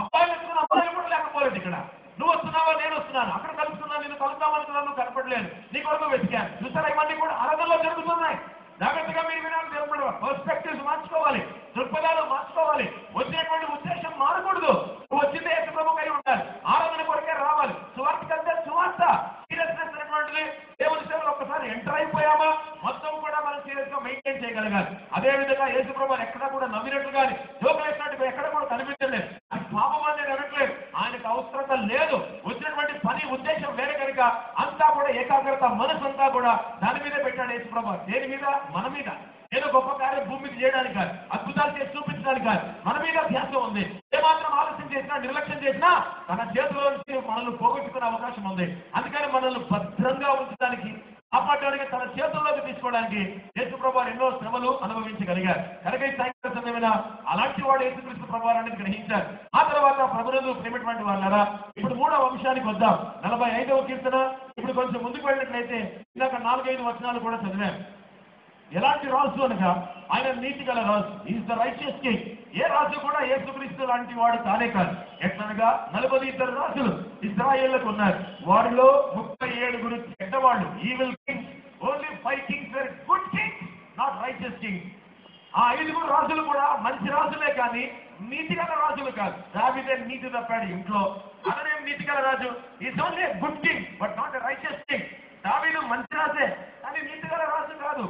అబ్బాయిలు ఎత్తుకున్న అబ్బాయిలు కూడా లేకపోలేదు ఇక్కడ. నువ్వు వస్తున్నావా, నేను వస్తున్నాను. అక్కడ కలుస్తున్నాను, నేను కలుద్దామనుకున్నాను, నువ్వు కనపడలేదు. నీ కొరకు వెతికాను. చూసారా, ఇవన్నీ కూడా ఆరాధనలో జరుగుతున్నాయి. జాగ్రత్తగా మీరు వినాలి. జరగడం పర్స్పెక్టివ్స్ మార్చుకోవాలి, దృక్పథాలు మార్చుకోవాలి. వచ్చినటువంటి ఉద్దేశం మారకూడదు. నువ్వు వచ్చిందే యేసుప్రభువు అయి ఉండాలి. ఆరాధన కొరకే రావాలి. సువార్త కంటే సువార్త సీరియస్నెస్ అనేటువంటిది దేవుని సేవలో ఒక్కసారి ఎంటర్ అయిపోయామా మొత్తం కూడా మనం సీరియస్ గా మెయింటైన్ చేయగలగాలి. అదే విధంగా యేసుప్రభువు ఎక్కడ కూడా నవ్వినట్టు కానీ జోకులు వేసినట్టు ఎక్కడ కూడా కనిపించలేదు. అది పాపం అనేది అనట్లేదు. ఆయనకు అవసరత లేదు. వచ్చినటువంటి పని ఉద్దేశం వేరే కనుక అంతా కూడా ఏకాగ్రత, మనసు అంతా కూడా దాని మీదే పెట్టాడు యేసుప్రభువు. దేని మీద? మన మీద. ఏదో గొప్ప కార్యం భూమికి చేయడానికి కాదు, అద్భుతాలు చేసి చూపించడానికి కాదు, మన మీద ధ్యాసం ఉంది. ఏమాత్రం ఆలస్యం చేసినా, నిర్లక్ష్యం చేసినా తన చేతిలో నుంచి మనల్ని పోగొట్టుకునే అవకాశం ఉంది. అందుకని మనల్ని భద్రంగా ఉంచడానికి, కాపాడడానికి, తన చేతుల్లోకి తీసుకోవడానికి యేసుప్రభువు ఎన్నో శ్రమలు అనుభవించగలిగారు. కనుక ఈ సాయంత్రం సమయమైన అలాంటి వాడు యేసుక్రీస్తు ప్రభువాన్ని గ్రహించారు. ఆ తర్వాత ప్రభువునందు ప్రేమటువంటి వాళ్ళరా, ఇప్పుడు 3వ అంశానికి వద్దాం. 45వ కీర్తన. ఇప్పుడు కొంచెం ముందుకు వెళ్ళినట్లయితే ఇందాక 4-5 వచనాలు కూడా చదివాం. ఎలాంటి రాజు అనగా ఆయన నీతి గల రాజు. Is the righteous king. ఏ రాజు కూడా యేసుక్రీస్తు లాంటి వాడు కానే కాదు. ఎట్లనగా 42 రాజులు ఇశ్రాయేళ్లకు ఉన్నారు. వారిలో 37 చెడ్డవాళ్ళు, evil kings. Only 5 kings were good kings, not righteous kings. ఆ 5 రాజులు కూడా మంచి రాజులే కానీ నీతి గల రాజులు కాదు. దావీదే నీతి తప్పాడు ఇంట్లో, అతనేం నీతి గల రాజు. Is only good king but not a righteous king. దావీదు మంచి రాజే కానీ నీతి గల రాజు కాదు.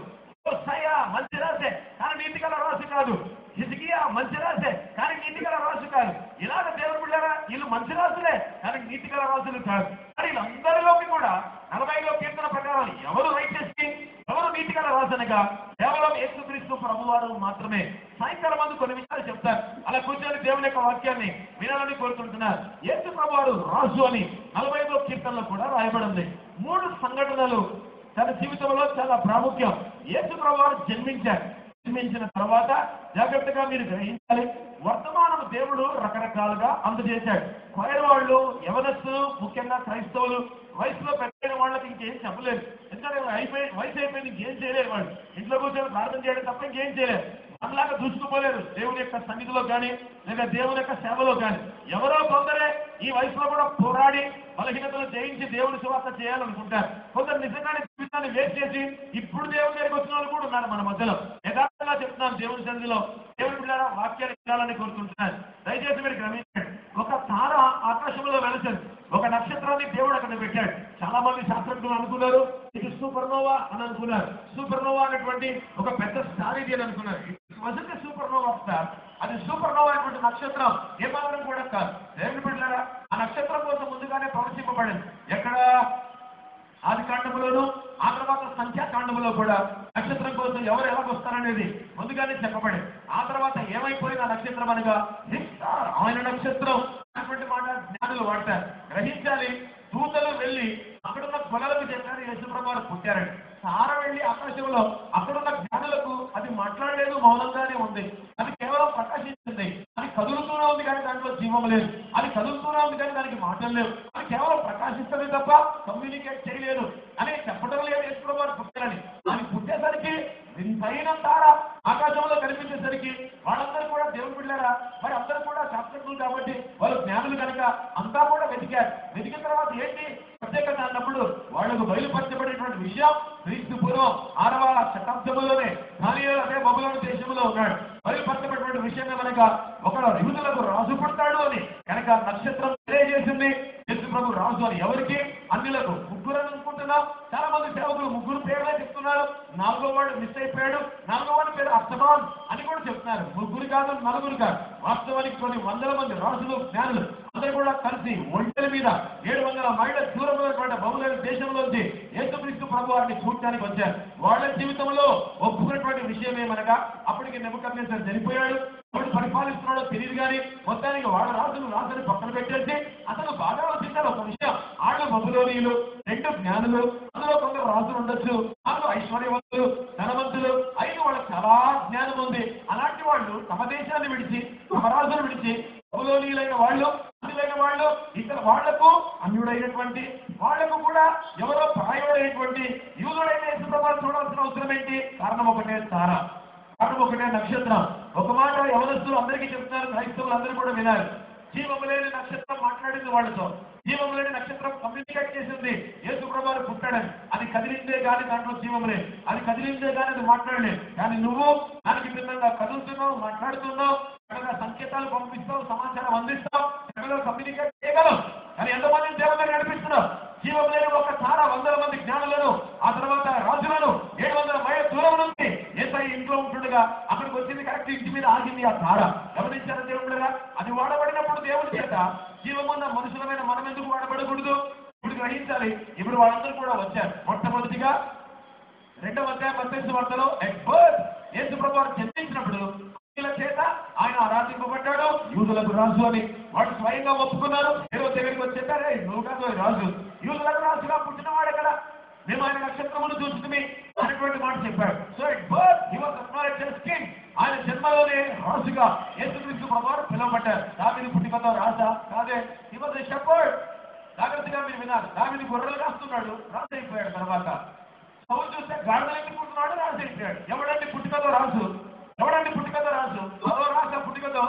హోషేయ మంచి రాజే కానీ నీతి గల రాజు కాదు. హిజ్కియా మంచి రాజే కానీ నీతి గల రాజు కాదు. ఇలాగ దేవుడు బిడ్డలారా, వీళ్ళు మంచి రాజులే కానీ నీతి గల రాజులు కాదు. కానీ వీళ్ళందరిలోకి కూడా 40వ కీర్తన ప్రకారం ఎవరు రైచియస్ కింగ్, ఎవరు నీతి గల రాజు అనగా కేవలం యేసుక్రీస్తు ప్రభువారు మాత్రమే. సాయంకాలం మంది కొన్ని విషయాలు చెప్తారు. అలా కూర్చొని దేవుని యొక్క వాక్యాన్ని వినాలని కోరుకుంటున్నారు. యేసు ప్రభువారు రాజు అని 45వ కీర్తనలో కూడా రాయబడింది. 3 సంఘటనలు తన జీవితంలో చాలా ప్రాముఖ్యం. యేసు ప్రభువారు జన్మించారు. జన్మించిన తర్వాత జాగ్రత్తగా మీరు గ్రహించాలి, వర్తమానం దేవుడు రకరకాలుగా అందజేశాడు. కోయరవాళ్ళు, యవనస్తులు, ముఖ్యంగా క్రైస్తవులు, వయసులో పెద్దైన వాళ్ళకి ఇంకేం చెప్పలేదు. ఎందుకంటే వయసు అయిపోయింది, ఇంకేం చేయలేరు. వాళ్ళు ఇంట్లో కూర్చొని ప్రార్థన చేయడం తప్ప ఇంకేం చేయలేరు. మనలాగా దూసుకుపోలేరు దేవుని యొక్క సన్నిధిలో కానీ లేదా దేవుని యొక్క సేవలో కానీ. ఎవరో కొందరే ఈ వయసులో కూడా పోరాడి బలహీనతలు జయించి దేవుని సువార్త చేయాలనుకుంటారు. కొందరు నిజంగానే జీవితాన్ని వేస్ట్ చేసి ఇప్పుడు దేవుని దగ్గరికి వచ్చిన వాళ్ళు కూడా ఉన్నారు మన మధ్యలో. యథార్థంగా చెప్తున్నాను, దేవుని సన్నిధిలో దేవుని బిడ్డలారా వాక్యాలు వినాలని కోరుకుంటున్నాను. దయచేసి మీరు గ్రహించండి. ఒక తార ఆకాశంలో వెలిసింది, ఒక నక్షత్రాన్ని దేవుడు అక్కడ పెట్టాడు. చాలా మంది శాస్త్రజ్ఞులు అనుకున్నారు ఇది సూపర్నోవా అని అనుకున్నారు. సూపర్నోవా అనేటువంటి ఒక పెద్ద స్టార్ ఇది అని అనుకున్నారు. వజంటే సూపర్నోవా స్టార్, అది సూపర్నోవా అనేటువంటి నక్షత్రం ఏమాత్రం కూడా కాదు. దేవుని బిడ్డలారా, ఆ నక్షత్రం కోసం ముందుగానే ప్రవచింపబడింది. ఎక్కడ? ఆదికాండములోను, ఆ తర్వాత సంఖ్యాకాండములో కూడా నక్షత్రం కోసం ఎవరు ఎలాగొస్తారనేది ముందుగానే చెప్పబడింది. ఆ తర్వాత ఏమైపోయింది ఆ నక్షత్రం అనగా ఆయన నక్షత్రం అటువంటి మాట జ్ఞానులు వాడతారు. గ్రహించాలి, దూతలు వెళ్ళి అక్కడున్న కొలలకు చెప్పారు యేసుప్రభువు పుట్టారని. సార వెళ్ళి ఆకాశంలో అక్కడున్న జ్ఞానులకు అది మాట్లాడలేదు, మౌనంగానే ఉంది. అది కేవలం ప్రకాశించింది. అది కదులుతూనే ఉంది కానీ దాంట్లో జీవం లేదు. అది కదులుతూనే ఉంది కానీ దానికి మాటలు లేవు. అది కేవలం ప్రకాశిస్తుంది తప్ప కమ్యూనికేట్ చేయలేదు అని చెప్పడం లేదు యేసుప్రభువు పుట్టారని. అది పుట్టేసరికి వింతైన తార ఆకాశంలో కనిపించేసరికి వాళ్ళందరూ కూడా దేవుని బిడ్డలారా, మరి అందరూ కూడా శాస్త్రజ్ఞులు కాబట్టి వాళ్ళు జ్ఞానులు కనుక అంతా కూడా వెతికారు. వెతికిన తర్వాత ఏంటి ప్రత్యేకత అన్నప్పుడు వాళ్లకు బయలుపరచబడినటువంటి విషయం క్రీస్తు పూర్వం 6వ శతాబ్దంలోనే దానియేలు అదే బబులోను దేశంలో ఉన్నాడు. బయలుపరచబడినటువంటి విషయంగా కనుక ఒకడు యూదులకు రాజు పుడతాడు అని కనుక నక్షత్రం తెలియజేసింది. యేసు ప్రభు రాజు అని ఎవరికి? అన్యులకు. ముగ్గురు అని అనుకుంటున్నాం. చాలా మంది సేవకులు ముగ్గురు పేర్లే చెప్తున్నారు. 4వ వాడు మిస్ అయిపోయాడు. 4వ వాడి పేరు అర్తమాన్ అని కూడా చెప్తున్నారు. ముగ్గురు కాదు, నలుగురు కాదు. వాస్తవానికి కొన్ని వందల మంది రాజులు, జ్ఞానులు అందరూ కూడా కలిసి ఒంటెల మీద 700 మైళ్ళ దూరంలో బబులోను దేశంలోంచి యేసుక్రీస్తు ప్రభు వారిని చూడటానికి వచ్చారు. వాళ్ళ జీవితంలో ఒప్పుకున్నటువంటి విషయం ఏమనగా అప్పటికి నెబుకద్నెజర్ చనిపోయాడు. ఎవడు పరిపాలిస్తున్నాడో తెలియదు కానీ మొత్తానికి వాళ్ళ రాజుని పక్కన పెట్టేసి అసలు బాగా వచ్చింటారు ఒక విషయం. వాళ్ళు బబులోనీయులు, 2 జ్ఞానులు, అందులో కొందరు రాజులు ఉండొచ్చు, వాళ్ళు ఐశ్వర్యవంతులు, ధనవంతులు, అయిన వాళ్ళకి చాలా జ్ఞానం ఉంది. అలాంటి వాళ్ళు తమ దేశాన్ని విడిచి, తమ రాజును విడిచి బబులోనీయులైన వాళ్ళు, అందులైన వాళ్ళు, ఇతర వాళ్లకు అన్యుడైనటువంటి వాళ్లకు కూడా ఎవరో ప్రాయుడైనటువంటి యూదుడైన యేసు ప్రభువును చూడాల్సిన అవసరం ఏంటి? కారణం ఒకటే తార, కారణం ఒకటే నక్షత్రం. ఒక మాట యవనస్తులు అందరికీ చెప్తున్నారు, క్రైస్తవులు అందరూ కూడా వినాలి. జీవము లేని నక్షత్రం మాట్లాడింది వాళ్ళతో. జీవము లేని నక్షత్రం కమ్యూనికేట్ చేసింది యేసు ప్రభువు పుట్టాడని. అది కదిలిందే కానీ దాంట్లో జీవం లేదు. అది కదిలిందే కానీ అది మాట్లాడలేదు. కానీ నువ్వు దానికి భిన్నంగా కదులుతున్నావు, మాట్లాడుతున్నావు, చక్కగా సంకేతాలు పంపిస్తావు, సమాచారం అందిస్తావు, చక్కగా కమ్యూనికేట్ చేయగలవు. కానీ ఎంతమందిని దేవుని నడిపిస్తున్నావు? జీవం లేని ఒక తార 100 మంది జ్ఞానులను, ఆ తర్వాత రాజులను 700 మైళ్ళ దూరం నుంచి యేసయ్య ఇంట్లో ఉంటుండగా అక్కడికి వచ్చింది. కరెక్ట్ ఇంటి మీద ఆగింది ఆ తార. గమనించారా దేవుడుగా? అది వాడబడినప్పుడు దేవుడి చేత జీవమున్న మనుషులమైన మనం ఎందుకు వాడబడకూడదు? ఇప్పుడు గ్రహించాలి. ఇప్పుడు వాళ్ళందరూ కూడా వచ్చారు. మొట్టమొదటిగా 2వ అధ్యాయం 28వ వార్తలో ఎట్ బర్త్ యేసు ప్రభువు జన్మించినప్పుడు చేత ఆయన ఆరాధింపబడ్డాడు. యూదులకు రాజు అని వాడు స్వయంగా ఒప్పుకున్నారు. హేరోదు దగ్గరికి వచ్చి చెప్పారే, నువ్వు కాదు రాజు, యూదులకు రాజుగా పుట్టినవాడు కదా, మేము ఆయన నక్షత్రమును చూసుకుని అనేటువంటి మాట చెప్పాడు. So at birth he was acknowledged as king. ఆయన జన్మలోనే రాజుగా యేసుక్రీస్తు ప్రభువు పిలువబడ్డారు. దావీదు పుట్టుకతో రాజా కాదే, హి వాస్ ఎ షెపర్డ్. జాగ్రత్తగా మీరు వినాలి. దావీదు గొర్రెలు కాస్తున్నాడు, రాజు అయిపోయాడు. తర్వాత సౌలు చూస్తే గాడిదలకి పుట్టినాడు, రాజు అయిపోయాడు. ఎవడండి పుట్టుకతో రాజు? ఎవడండి పుట్టుకతో రాజు? మరో రాజా పుట్టుకతో,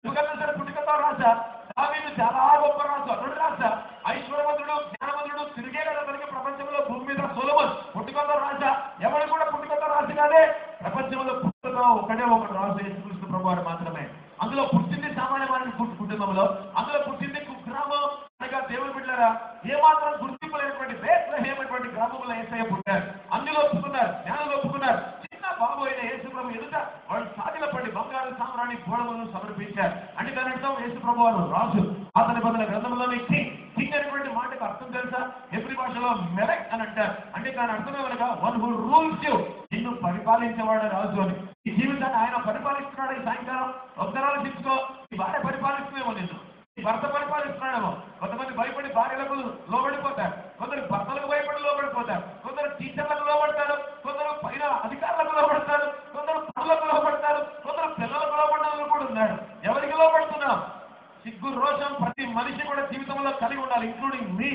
నెబుకద్నెజర్ పుట్టుకతో రాజా. దావీదు చాలా గొప్ప రాజు, అతడు రాజా, ఐశ్వర్యవంతుడు, జ్ఞానవంతుడు, తిరిగే కదా మనకి ప్రపంచంలో భూమి మీద సొలొమోన్ పుట్టుకతో రాజా. ఎవరు కూడా పుట్టుకతో రాజు కాదే. ప్రపంచంలో పుట్టుకతో ఒకటే ఒకడు రాజు, యేసుక్రీస్తు ప్రభువు మాత్రమే. అందులో పుట్టింది సామాన్యమైన కుటుంబంలో, అందులో పుట్టింది కుగ్రామం అనగా దేవుని బిడ్డలారా, ఏమాత్రం గుర్తింపు లేనటువంటి బేత్లెహేమైనటువంటి గ్రామంలో యేసయ్య పుట్టారు. అందులో ఒప్పుకున్నారు, జ్ఞానులు ఒప్పుకున్నారు. చిన్న బాబు అయిన యేసు ప్రభు ఎదుట వాళ్ళు సాగిలపడి బంగారు సామ్రాణి గోడలను సమర్పించారు. అంటే దాని అర్థం యేసు ప్రభు వారు రాజు. అతని నిబంధన గ్రంథంలోని కింగ్ అనేటువంటి మాటకు అర్థం తెలుసా? హెబ్రీ భాషలో మెలక్ అని అంటారు. అంటే దాని అర్థమే కనుక వన్ హూ రూల్స్ యు, నిన్ను పరిపాలించేవాడు రాజు అని. ఈ జీవితాన్ని ఆయన పరిపాలిస్తున్నాడు. ఈ సాయంకాలం ఒక్కరాలు తీసుకో, ఈ భార్య పరిపాలిస్తున్నామో, నిన్ను ఈ భర్త పరిపాలిస్తున్నాడేమో. కొంతమంది భయపడి భార్యలకు లోబడిపోతారు, కొందరు భర్తలకు భయపడి లోబడిపోతారు, కొందరు టీచర్లకు లోబడతారు, కొందరు పైన అధికారులకు లోబడతారు, కొందరు పనులకు లోబడతారు, కొందరు పిల్లలకు లోబడ్డాలను కూడా ఉన్నారు. ఎవరికి లోబడుతున్నాం? సిగ్గు రోషం ప్రతి మనిషి కూడా జీవితంలో కలిగి ఉండాలి, ఇంక్లూడింగ్ మీ.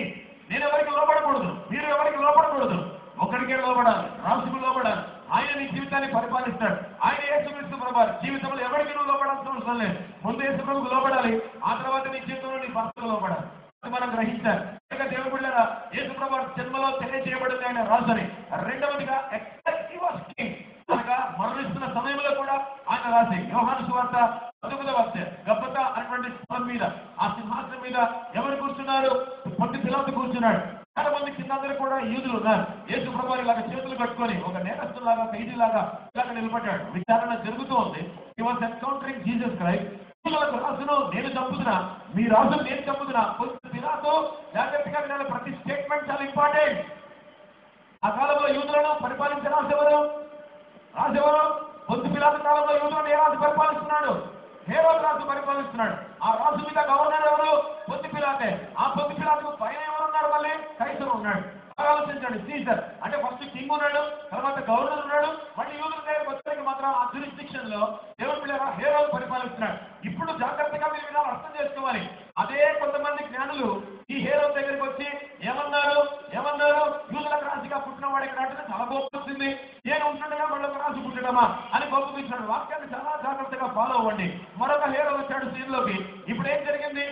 నేను ఎవరికి లోబడకూడదు, మీరు ఎవరికి లోబడకూడదు. ఒకరికే లోబడాలి, రాజుకు లోబడాలి. ఆయన నీ జీవితాన్ని పరిపాలిస్తాడు. ఆయన యేసుక్రీస్తు ప్రభువు జీవితంలో ఎవరికి నువ్వు లోబడాల్సిన అవసరం లేదు. ముందు యేసు ప్రభువుకు లోబడాలి, ఆ తర్వాత నీ జీవితంలో నీ భర్తకు లోబడాలి. మనం గ్రహించాలి. దేవుని బిడ్డలారా, యేసు ప్రభువు జన్మలో తెలియజేయబడింది ఆయన రాజు అని. రెండవదిగా అనగా మరణిస్తున్న సమయంలో కూడా ఆయన రాసి యోహాను సువార్త 19వ అధ్యాయం గబ్బతా అనేటువంటి స్థలం మీద, ఆ సింహాసనం మీద ఎవరు కూర్చున్నారు? పొట్టి పిల్లలు కూర్చున్నాడు. చాలా మంది కిందందరూ కూడా యూదులు ఉన్నారు. యేసు ప్రభువు ఇలాగ చేతులు కట్టుకొని ఒక నేరస్తులాగా, ఖైదీలాగా ఇలాగ నిలబడ్డాడు. విచారణ జరుగుతూ ఉంది. He was encountering Jesus Christ. యూదులకు రాజును నేను చంపుతున్నా, మీ రాజును నేను చంపుతున్నా. కొంచెం పిలాతో జాగ్రత్తగా వినాలి. ప్రతి స్టేట్మెంట్ చాలా ఇంపార్టెంట్. ఆ కాలంలో యూదులను పరిపాలించే రాజు ఎవరు? పొద్దు పిలాతు కాలంలో యూదులను ఏ రాజు పరిపాలిస్తున్నాడు? హేరోదు రాజు పరిపాలిస్తున్నాడు. ఆ రాజు మీద గవర్నర్ ఎవరు? పొద్దు పిలాతే. ఆ పొద్దు పిలాతుకు పైన ఎవరున్నారు? మళ్ళీ కైసరు ఉన్నాడు. ఆలోచించండి, సీజర్ అంటే ఫస్ట్ కింగ్ ఉన్నాడు, తర్వాత గవర్నర్ ఉన్నాడు, మళ్ళీ యూదుల దగ్గరకు వచ్చేకి మాత్రం ఆ జ్యూరిస్డిక్షన్ లో దేవుని పిల్లగా హేరోదు పరిపాలిస్తున్నాడు. ఇప్పుడు జాగ్రత్తగా మీరు వినాలి, అర్థం చేసుకోవాలి. అదే కొంతమంది జ్ఞానులు ఈ హేరోదు దగ్గరికి వచ్చి ఏమన్నారు? యూదులకు రాజుగా పుట్టిన వాడికి నాటిన చాలా గొప్ప వచ్చింది. నేను ఉంటుండగా మళ్ళీ ఒక రాజు అవసరమా అని గొప్పగించాడు. వాక్యాన్ని చాలా జాగ్రత్తగా ఫాలో అవ్వండి. మరొక హీరో వచ్చాడు సీన్లోకి. ఇప్పుడు ఏం జరిగింది?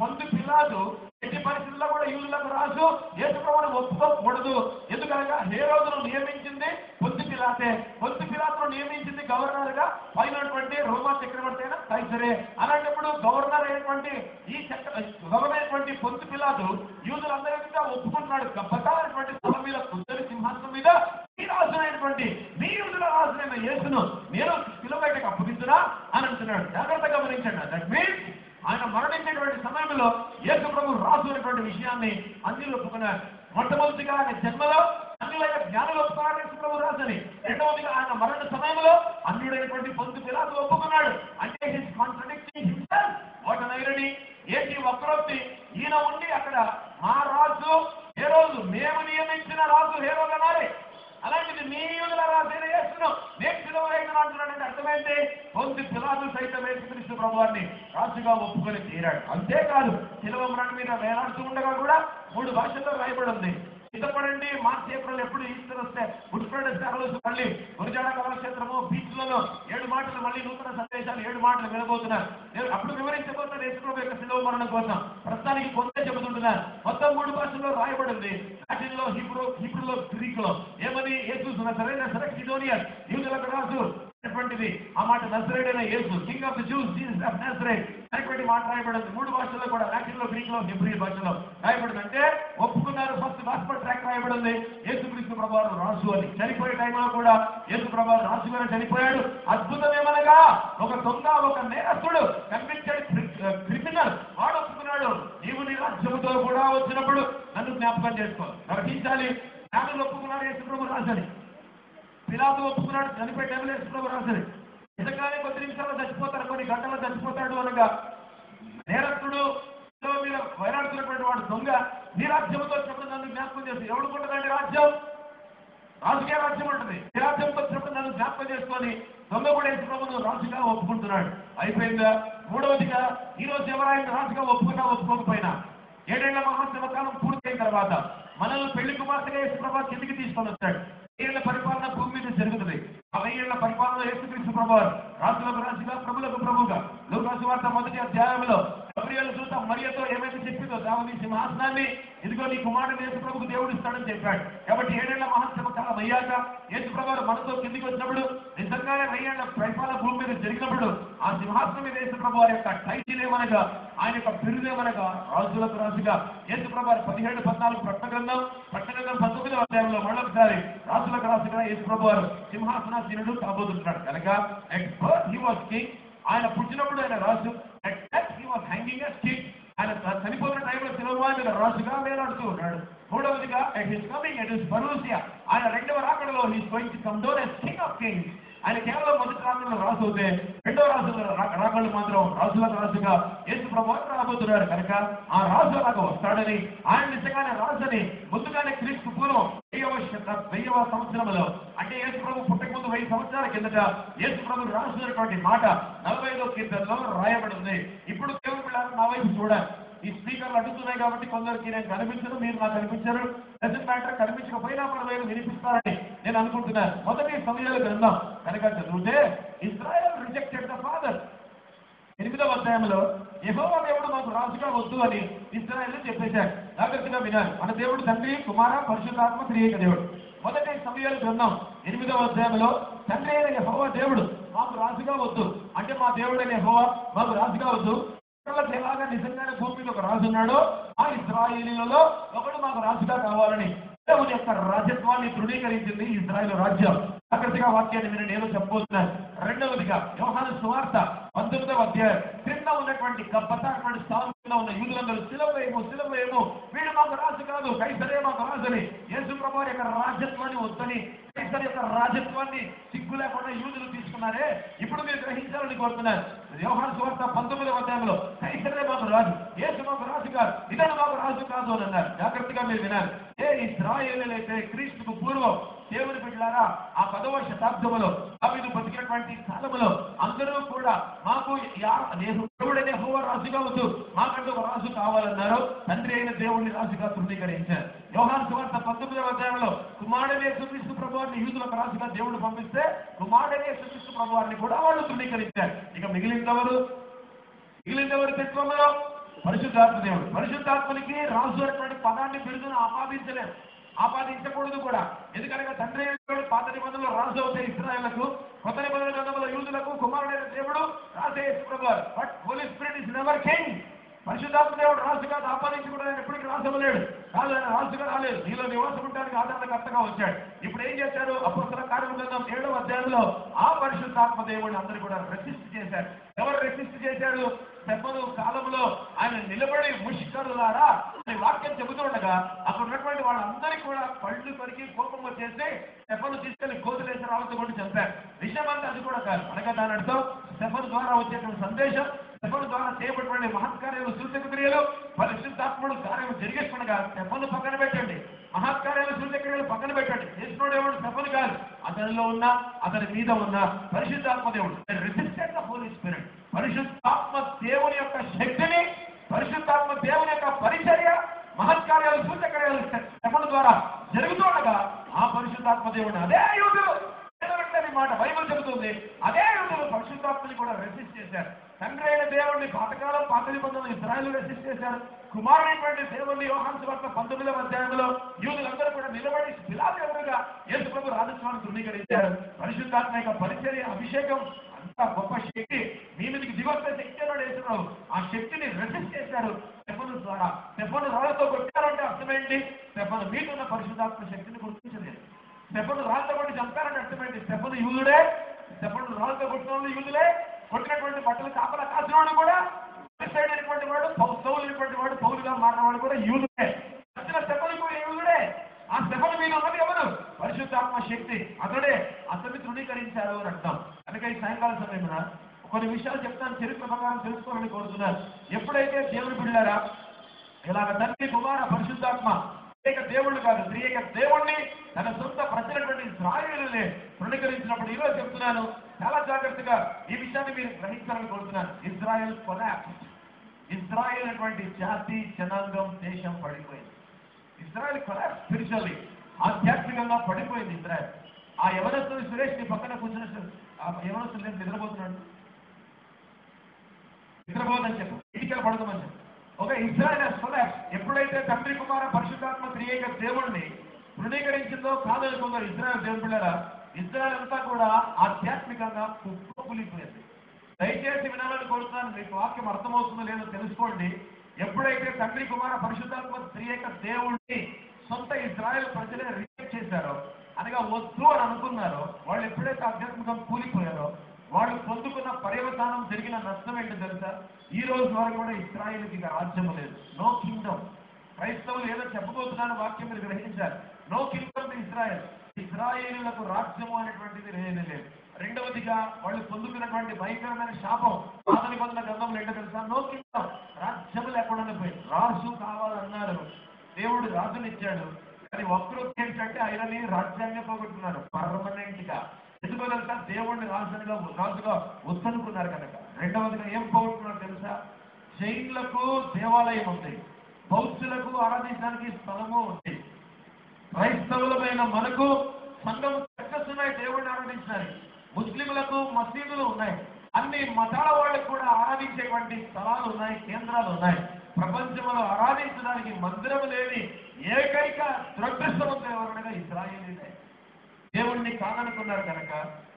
పొంతు పిలాతు ఎట్టి పరిస్థితుల్లో కూడా యూదులకు రాజు యేసు ప్రభువును ఒప్పుకోకూడదు. ఎందుకనగా హేరోదును నియమించింది పొంతు పిలాతే. పొంతు పిలాతును నియమించింది గవర్నర్ గా పైనటువంటి రోమా చక్రవర్తి అయిన కైసరే. అలాంటప్పుడు గవర్నర్ అయినటువంటి గవర్నర్ అయినటువంటి పొంతు పిలాతు యూదులందరికీ ఒప్పుకుంటున్నాడు. గొప్పతమైనటువంటి సభ మీద కూర్చొని సింహాసనం మీద ఈ రాజునైనటువంటి మీ యూదుల రాజునైన యేసును నేను శిలువ బయటకు అప్పగిస్తున్నా అని అంటున్నాడు. జాగ్రత్తగా గమనించండి. దట్ మీన్స్ ఆయన మరణించేటువంటి సమయంలో యేసు ప్రభు రాజు అనేటువంటి విషయాన్ని అన్యులు ఒప్పుకున్నారు. మొట్టమొదటిగా ఆయన జన్మలో అన్యులైన జ్ఞానులు ఒప్పుకున్నారు యేసు ప్రభు రాజుని. రెండవదిగా ఆయన మరణ సమయంలో అన్యుడైనటువంటి పొంతు పిలాతు ఒప్పుకున్నాడు. అంటే his contradicting himself. What an irony! ఏంటి వక్రోక్తి! ఈయన ఉండి అక్కడ మా రాజు హేరోదు, మేము నియమించిన రాజు హేరోదు అనాలి. అలాంటిది మీ యూదుల రాజైన యేసును నేను శిలువ వేయను అంటున్నాడంటే అర్థమైంది. పొంతు పిలాతు సైతం యేసుక్రీస్తు ప్రభువాన్ని రాజుగా ఒప్పుకొని తీరాడు. అంతేకాదు శిలువ మరణం మీద వేలాడుతూ ఉండగా కూడా 3 భాషల్లో రాయబడి ఉంది. సిద్ధపడండి, మార్చి ఏప్రిల్ ఎప్పుడు ఈస్టర్ వస్తే గుడ్ ఫ్రైడే రోజు మళ్ళీ గురజాడ కళాక్షేత్రము బీచ్లలో 7 మాటలు మళ్ళీ నూతన సందేశాలు 7 మాటలు వినబోతున్నారు. నేను అప్పుడు వివరించబోతున్నారు యేసు ప్రభు యొక్క శిలువ మరణం కోసం. ప్రస్తుతానికి కొంత చెబుతుంటున్నాను. మొత్తం 3 భాషల్లో రాయబడింది. లాటిన్లో, హీబ్రూలో, గ్రీకులో. ఏమని? యేసు నజరేయుడైన సిదోనియన్ యూదులకు రాజు అనేటువంటిది ఆ మాట. నజరేయుడైన యేసు, king of the Jews, Jesus of Nazareth అనేటువంటి మాట రాయబడింది. 3 భాషల్లో కూడా, లాటిన్లో, గ్రీకులో, హెబ్రీ భాషలో రాయబడింది. అంటే ఒప్పుకున్నారు. ఫస్ట్ గాస్పెల్ ట్రాక్ రాయబడింది యేసుక్రీస్తు ప్రభువారు రాజు అని. చనిపోయే టైంలో కూడా యేసు ప్రభువారు రాజుగానే చనిపోయాడు. అద్భుతం ఏమనగా ఒక దొంగ, ఒక నేరస్తుడు, కన్విక్టెడ్ క్రిమినల్ వాడు ఒప్పుకున్నాడు. నీవు నీ రాజ్యముతో కూడా వచ్చినప్పుడు నన్ను జ్ఞాపకం చేసుకో. ప్రకటించాలి. జ్ఞానులు ఒప్పుకున్నారు యేసు ప్రభు రాజని. పిలాతు ఒప్పుకున్నాడు. చనిపోయే టైంలో యేసు ప్రభు రాజని. నిజంగానే కొద్ది నిమిషాల్లో చచ్చిపోతాడు, కొన్ని గంటల్లో చచ్చిపోతాడు అనగా నేరస్తుడు మీద వైరాడుతున్నటువంటి వాడు దొంగ నీ రాజ్యంతో వచ్చినప్పుడు నన్ను జ్ఞాపకం చేసి. ఎవడుకుంటుందండి రాజ్యం? రాజుకే రాజ్యం ఉంటుంది. ఈ రాజ్యంతో వచ్చినప్పుడు నన్ను జ్ఞాపకం చేసుకొని దొంగ కూడా యేసు ప్రభువును రాజుగా ఒప్పుకుంటున్నాడు. అయిపోయిందా? మూడవదిగా ఈ రోజు ఎవరైనా రాజుగా ఒప్పుకున్నా ఒప్పుకోకపోయినా 7 ఏళ్ల మహాశ్రమ కాలం పూర్తయిన తర్వాత మనల్ని పెళ్లి కుమార్తెగా యేసు ప్రభువు కిందికి తీసుకొని వస్తాడు. 10 ఏళ్ల పరిపాలన భూమి మీద జరుగుతుంది. ఆ 10 ఏళ్ల పరిపాలన యేసుక్రీస్తు ప్రభువు రాజులకు రాజుగా, ప్రభులకు ప్రభువుగా. లూకా సువార్త 1వ అధ్యాయంలో గబ్రియేలు దూత మరియతో ఏమైతే చెప్పిందో, దావీదు సింహాసనాన్ని ఇదిగో నీ కుమారుడు యేసు ప్రభువుకు దేవుడు ఇస్తాడని చెప్పాడు. కాబట్టి 7 ఏళ్ల మహాశ్రమ కాలం అయ్యాక యేసు ప్రభువు మనతో కిందికి వచ్చినప్పుడు నిజంగానే 10 ఏళ్ల పరిపాలన భూమి మీద జరిగినప్పుడు ఆ సింహాసనం మీద యేసు ప్రభువు యొక్క టైటిల్ ఏమనగా, ఆయన యొక్క బిరుదు ఏమనగా రాజులకు రాజుగా. యేసు ప్రభువు 17-14 ప్రకటన గ్రంథం 19వ అధ్యాయంలో మరొకసారి రాజులకు రాజుగా యేసు ప్రభువు సింహాసనాసీనుడు కాబోతున్నాడు. కనుక at birth he was king. ఆయన పుట్టినప్పుడు ఆయన రాజు. at death he was hanging as king. ఆయన చనిపోతున్న టైంలో శిలువ మీద రాజుగా వేలాడుతూ ఉన్నాడు. మూడవదిగా at his coming, at his parousia, ఆయన 2వ రాకడలో he is going to come down as king of kings. ఆయన కేవలం మొదటి రాకడలో రాజు అవుతే 2వ రాకడలు మాత్రం రాజులకు రాజుగా యేసు ప్రభువు రాబోతున్నాడు. కనుక ఆ రాజు అలాగా వస్తాడని, ఆయన నిజంగానే రాజుని ముందుగానే క్రీస్తు పూర్వం 1000వ సంవత్సరంలో, అంటే యేసు ప్రభు పుట్టక ముందు 1000 సంవత్సరాల కిందట యేసు ప్రభు రాస్తున్నటువంటి మాట 45వ కీర్తనలో రాయబడి ఉంది. ఇప్పుడు దేవుడు పిల్లలు నా వైపు చూడాలి. ఈ స్పీకర్లు అడుగుతున్నాయి కాబట్టి కొందరికి నేను కనిపించను, మీరు నాకు కనిపించారు. డజంట్ మ్యాటర్, కనిపించకపోయినా మన వైపు వినిపిస్తారని నేను అనుకుంటున్నాను. మొదటి సమయాల గ్రంథం కనుక చదివితే ఇశ్రాయేల్ రిజెక్టెడ్ ద ఫాదర్. 8వ అధ్యాయంలో యెహోవా దేవుడు మాకు రాజుగా వద్దు అని ఇశ్రాయేలు చెప్పేశాడు. జాగ్రత్తగా వినాలి. మన దేవుడు తండ్రి, కుమార, పరిశుద్ధాత్మ త్రియేక దేవుడు. మొదటి సమయాల గ్రంథం 8వ అధ్యాయంలో తండ్రి అయిన యెహోవా దేవుడు మాకు రాజుగా వద్దు అంటే, మా దేవుడైన యెహోవా మాకు రాజుగా వద్దు. ఎలాగా నిజంగానే భూమి మీద ఒక రాజు ఉన్నాడో ఆ ఇశ్రాయేలీలలో ఒకడు మాకు రాజుగా కావాలని దేవుని యొక్క రాజ్యత్వాన్ని ధృవీకరించింది ఇశ్రాయేలు రాజ్యం. జాగ్రత్తగా వాక్యాన్ని మీరు నేను చెప్పబోతున్నాను. రెండవదిగా యోహాను సువార్త 19వ అధ్యాయం క్రింద ఉన్నటువంటి గబ్బతటువంటి స్థానంలో ఉన్న యూదులందరూ సిలువేమో వీడు మాకు రాజు కాదు, కైసరే మాకు రాజుని, యేసు ప్రభువు యొక్క రాజ్యత్వాన్ని వద్దని, కైసర్ యొక్క రాజ్యత్వాన్ని సిగ్గు లేకుండా యూదులు తీసుకున్నారే. ఇప్పుడు మీరు గ్రహించాలని కోరుతున్నారు. యోహాను సువార్త 19వ అధ్యాయంలో కైసరే మాకు రాజు, యేసు మాకు రాజు కాదు, ఇతను మాకు రాజు కాదు అని అన్నారు. జాగ్రత్తగా మీరు వినాలి. ఏ ఇశ్రాయేలీయులైతే క్రీస్తుకు పూర్వం దేవుని బిడ్డలారా, ఆ 10వ శతాబ్దంలో దావీదు బతికినటువంటి కాలంలో అందరూ కూడా మాకు దేవుడైన యెహోవా రాజుగా వద్దు, మాకంటూ ఒక రాజు కావాలన్నారు. తండ్రి అయిన దేవుడిని రాజుగా తృణీకరించారు. యోహాను సువార్త 19వ అధ్యాయంలో కుమారుడైన యేసుక్రీస్తు ప్రభువారిని యూదులకు రాజుగా దేవుడు పంపిస్తే కుమారుడైన యేసుక్రీస్తు ప్రభువారిని కూడా వాళ్ళు తృణీకరించారు. ఇక మిగిలినవరు చిత్రంలో పరిశుద్ధాత్మ దేవుడు. పరిశుద్ధాత్మనికి రాజు అనేటువంటి పదాన్ని బిరుదును ఆపాదించకూడదు కూడా. ఎందుకనగా తండ్రి పాత నిబంధనలో రాజు అవుతే ఇశ్రాయేలుకు, కొత్త నిబంధన గ్రంథంలో యూదులకు కుమారుడైన దేవుడు రాజే యేసు ప్రభువారు. But Holy Spirit is never king. పరిశుద్ధాత్మ దేవుడు రాజుగా ఆపాదించకూడదు. ఆయన ఎప్పటికీ రాజు అవ్వలేడు. కాదు, ఆయన రాజుగా రాలేదు. నీలో నివాసం ఉండడానికి ఆధారకర్తగా వచ్చాడు. ఇప్పుడు ఏం చేశారు? అపోస్తల కార్యముల గ్రంథం 7వ అధ్యాయంలో ఆ పరిశుద్ధాత్మ దేవుడిని అందరూ కూడా రెసిస్ట్ చేశారు. ఎవరు రెసిస్ట్ చేశారు? స్టెఫను కాలంలో ఆయన నిలబడి ముష్కరులారా అని వాక్యం చెబుతుండగా అక్కడ ఉన్నటువంటి వాళ్ళందరికీ కూడా పళ్ళు కొరికి కోపం వచ్చేసి స్టెఫను తీసుకెళ్లి గోతులేసి రాళ్ళతో కొట్టి చంపారు. విషయం అంతా అది కూడా కాదు. అనగా దాని అర్థం స్టెఫను ద్వారా వచ్చేటువంటి సందేశం, స్టెఫను ద్వారా చేయబడిన మహత్కార్యాలు, సూచక క్రియలు, పరిశుద్ధాత్ముడు కార్యం జరిగేస్తుండగా స్టెఫను పక్కన పెట్టండి, మహత్కార్యాలు, సూచక క్రియలు పక్కన పెట్టండి. చేసినోడు ఎవడు? స్టెఫను కాదు, అతనిలో ఉన్న, అతని మీద ఉన్న పరిశుద్ధాత్మ దేవుడు. Resistant the Holy Spirit. పరిశుద్ధాత్మ దేవుని యొక్క శక్తిని, పరిశుద్ధాత్మ దేవుని యొక్క పరిచర్య, మహత్కార్యాలు, సూచక్రియలు స్టెఫను ద్వారా జరుగుతుండగా ఆ పరిశుద్ధాత్మ దేవుడు అదే యూదులు మాట బైబిల్ చెబుతుంది. అదే యూదులు పరిశుద్ధాత్మని కూడా రెసిస్ట్ చేశారు. తండ్రి అయిన దేవుడిని పాతకాలం పాత నిబంధనలు ఇశ్రాయేలు రెసిస్ట్ చేశారు. కుమారుడైనటువంటి దేవుడిని యోహాను సువార్త 19వ అధ్యాయంలో యూదులందరూ కూడా నిలబడి పిలాతు ఎదురుగా యేసు ప్రభు రాజస్వామిని తృణీకరించారు. పరిశుద్ధాత్మ యొక్క పరిచర్య, అభిషేకం అంత గొప్ప శక్తి మీ మీదకి దిగొచ్చే శక్తి అన్నాడు యేసుప్రభు. ఆ శక్తిని రెసిస్ట్ చేశారు స్టెఫను ద్వారా. స్టెఫను రాళ్ళతో కొట్టారంటే అర్థమేంటి? స్టెఫను మీకున్న పరిశుద్ధాత్మ శక్తిని గుర్తించలేదు. స్టెఫను రాళ్ళతో కొట్టి చంపారంటే అర్థమేంటి? స్టెఫను యూదుడే. స్టెఫను రాళ్ళతో కొట్టిన వాళ్ళు యూదులే. కొట్టినటువంటి బట్టలు కాపలా కాసినవాడు కూడా, అయినటువంటి వాడు సౌలైనటువంటి వాడు, పౌలుగా మారినవాడు కూడా యూదుడే. వచ్చిన స్టెఫను కూడా యూదుడే. ఆ స్టెఫను మీద ఉన్నది ఎవరు? పరిశుద్ధాత్మ శక్తి. అతన్ని తృణీకరించారు అని అర్థం. కనుక ఈ సాయంకాల సమయమున కొన్ని విషయాలు చెప్తాను, చరిత్ర ప్రకారం తెలుసుకోవాలని కోరుతున్నారు. ఎప్పుడైతే దేవుని బిడ్డలారా ఇలాగ తండ్రి, కుమార, పరిశుద్ధాత్మ ఏక దేవుళ్ళు కాదు, త్రియేక దేవుణ్ణి తన సొంత ప్రజలటువంటి ఇశ్రాయేలునే తృణీకరించినప్పుడు ఈరోజు చెప్తున్నాను, చాలా జాగ్రత్తగా ఈ విషయాన్ని మీరు గ్రహించాలని కోరుతున్నాను. Israel collapse. ఇజ్రాయెల్ అనేటువంటి జాతి, జనాంగం, దేశం పడిపోయింది. ఇజ్రాయెల్ కొలాప్స్ స్పిరిచువల్లీ, ఆధ్యాత్మికంగా పడిపోయింది ఇజ్రాయెల్. ఆ యవనస్తుడు సురేష్ నీ పక్కన కూర్చున్న యవనస్తుడు నేను నిద్రపోతున్నాడు, నిద్రపోదని చెప్పు, ఇంటికి పడుకోమని చెప్పు. ఒక ఇజ్రాయెల్ కొలాప్స్. ఎప్పుడైతే తండ్రి, కుమార, పరిశుద్ధాత్మ త్రియేక దేవుణ్ణి తృణీకరించిందో కాదనుకుందో ఇజ్రాయెల్ దేవుని బిడ్డలారా, ఇజ్రాయెల్ అంతా కూడా ఆధ్యాత్మికంగా కుప్పకూలిపోయింది. దయచేసి వినాలని కోరుతున్నాను. మీకు వాక్యం అర్థమవుతుందో లేదో తెలుసుకోండి. ఎప్పుడైతే తండ్రి, కుమార, పరిశుద్ధాత్మ త్రియేక దేవుణ్ణి సొంత ఇజ్రాయెల్ ప్రజలే రిజెక్ట్ చేశారో, అనగా వద్దు అని అనుకున్నారో, వాళ్ళు ఎప్పుడైతే ఆధ్యాత్మికంగా కూలిపోయారో వాళ్ళు పొందుకున్న పర్యవసానం జరిగిన నష్టం ఏంటో తెలుసా? ఈ రోజు వరకు కూడా ఇశ్రాయేలుకి ఇక రాజ్యం లేదు. No kingdom. క్రైస్తవులు ఏదో చెప్పబోతున్నాను, వాక్యం మీరు గ్రహించారు. No kingdom to Israel. ఇజ్రాయేలులకు రాజ్యము అనేటువంటిది లేదు. రెండవదిగా వాళ్ళు పొందుకున్నటువంటి భయంకరమైన శాపం పాత నిబంధన గ్రంథంలో ఏంటో తెలుసా? No kingdom. రాజ్యం లేకుండా పోయింది. రాజు కావాలన్నారు, దేవుడు రాజునిచ్చాడు. కానీ ఒక్కరు ఏంటంటే ఆయనని రాజ్యాన్ని పోగొట్టున్నారు పర్మనెంట్ గా. ఎందుకో తెలుసా? దేవుడిని రాజుగా వద్దనుకున్నారు కనుక. రెండవదిగా ఏం పోగొట్టుకున్నారు తెలుసా? జైన్లకు దేవాలయం ఉంది, బౌద్ధులకు ఆరాధించడానికి స్థలము ఉంది, క్రైస్తవులమైన మనకు సంఘం చర్చస్ ఉన్నాయి దేవుడిని ఆరాధించడానికి, ముస్లింలకు మసీదులు ఉన్నాయి, అన్ని మతాల వాళ్ళకు కూడా ఆరాధించేటువంటి స్థలాలు ఉన్నాయి, కేంద్రాలు ఉన్నాయి. ప్రపంచంలో ఆరాధించడానికి మందిరం లేని ఏకైక దురదృష్టవంతులు ఎవరైనా ఇశ్రాయేలీనే. దేవుణ్ణి కాదనుకున్నారు కనుక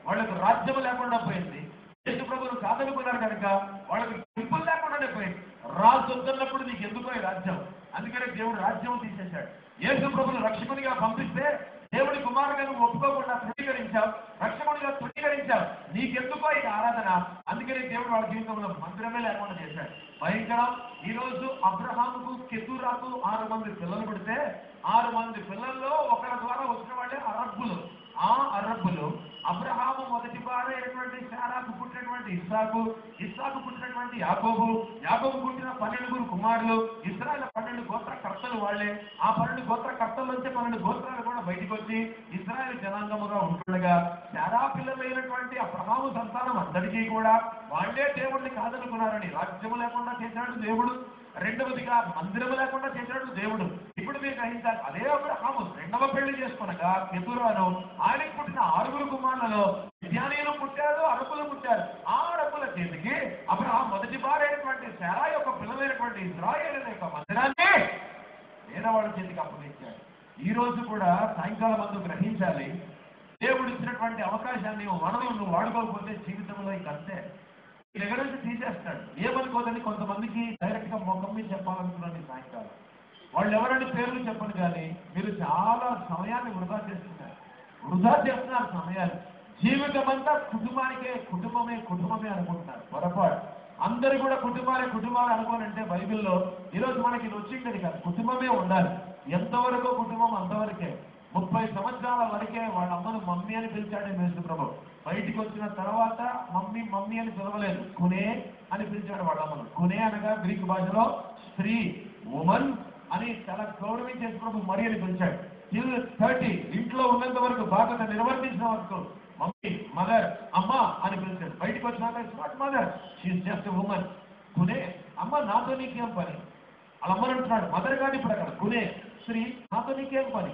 వాళ్ళకు రాజ్యం లేకుండా పోయింది. యేసు ప్రభువును కాదనుకున్నారు కనుక వాళ్ళకి పిలుపులు లేకుండానే పోయింది. రాజు వద్దన్నప్పుడు నీకు ఎందుకో ఈ రాజ్యం? అందుకనే దేవుడు రాజ్యం తీసేశాడు. యేసు ప్రభువును రక్షకునిగా పంపిస్తే దేవుడి కుమారులను ఒప్పుకోకుండా తృణీకరించావు, రక్షకునిగా తృణీకరించావు, నీకెందుకో ఈ ఆరాధన? అందుకనే దేవుడు వాళ్ళ జీవితంలో మందిరమే లేకుండా చేశాడు. భయంకరం. ఈ రోజు అబ్రహాముకు, కెతూరాకు 6 మంది పిల్లలు పుడితే 6 మంది పిల్లల్లో ఒకరి ద్వారా వచ్చిన వాళ్ళే అరబ్బులు. ఆ అరబ్బులు అబ్రహాము మొదటి భార్య అయినటువంటి శారాకు పుట్టినటువంటి ఇస్సాకు, ఇస్సాకు పుట్టినటువంటి యాకోబు, యాకోబు పుట్టిన 12 కుమారులు, ఇశ్రాయేలు 12 12 గోత్రకర్తలు వాళ్ళే. ఆ 12 గోత్రకర్తల నుంచి 12 గోత్రాలు కూడా బయటకు వచ్చి ఇశ్రాయేలు జనాంగముగా ఉంటుండగా శారా పిల్లలైనటువంటి అబ్రహాము సంతానం అందరికీ కూడా వాళ్ళే దేవుడిని కాదనుకున్నారని. రాజ్యము లేకుండా చేశాడు దేవుడు, రెండవదిగా మందిరము లేకుండా చేశాడు దేవుడు. ఇప్పుడు మీరు గ్రహించాలి, అదే అబ్రహాము రెండవ పెళ్లి చేసుకునగా కెతురాను ఆయనకు పుట్టిన 6 కుమారులలో మిద్యానీయులు పుట్టారు, అరకులు పుట్టారు. ఆ అరకుల చేతికి అబ్రహాం మొదటి భార్యైనటువంటి శారా యొక్క పిల్లలైనటువంటి ఇశ్రాయేలు యొక్క మందిరాన్ని వేరేవాళ్ళ చేతికి అప్పగించాడు. ఈ రోజు కూడా సాయంకాలం అందు గ్రహించాలి, దేవుడు ఇచ్చినటువంటి అవకాశాన్ని వనరులు నువ్వు వాడుకోకపోతే జీవితంలో ఇక అంతే, దగ్గర నుంచి తీసేస్తాడు. ఏమనుకోదని కొంతమందికి డైరెక్ట్ గా ముఖం మీద చెప్పాలనుకున్నాను ఈ సాయంకాలం. వాళ్ళు ఎవరంటే పేర్లు చెప్పను, కానీ మీరు చాలా సమయాన్ని వృధా చేస్తున్నారు సమయాన్ని. జీవితం అంతా కుటుంబమే అనుకుంటున్నారు. పొరపాటు. అందరూ కూడా కుటుంబాలు అనుకోనంటే బైబిల్లో ఈరోజు మనకి ఇది వచ్చిందని కాదు, కుటుంబమే ఉండాలి. ఎంతవరకు కుటుంబం అంతవరకే. 30 సంవత్సరాల వరకే వాళ్ళ అమ్మను మమ్మీ అని పిలిచాడు యేసు ప్రభు. బయటికి వచ్చిన తర్వాత మమ్మీ అని పిలవలేదు, కునే అని పిలిచాడు వాళ్ళ అమ్మను. కునే అనగా గ్రీకు భాషలో స్త్రీ, ఉమన్ అని చాలా గౌరవించే ప్రభు మరి అని పిలిచాడు. 30 ఇంట్లో ఉన్నంత వరకు బాధ్యత నిర్వర్తించిన వరకు మమ్మీ, మదర్, అమ్మ అని పిలిచాడు. బయటికి వచ్చినాక it's not mother, she is just woman. కునే, అమ్మ నాతో నీకేం పని? వాళ్ళ అమ్మని అంటున్నాడు, మదర్ కాదు ఇప్పుడు అక్కడ. కునే, స్త్రీ, నాతో నీకేం పని?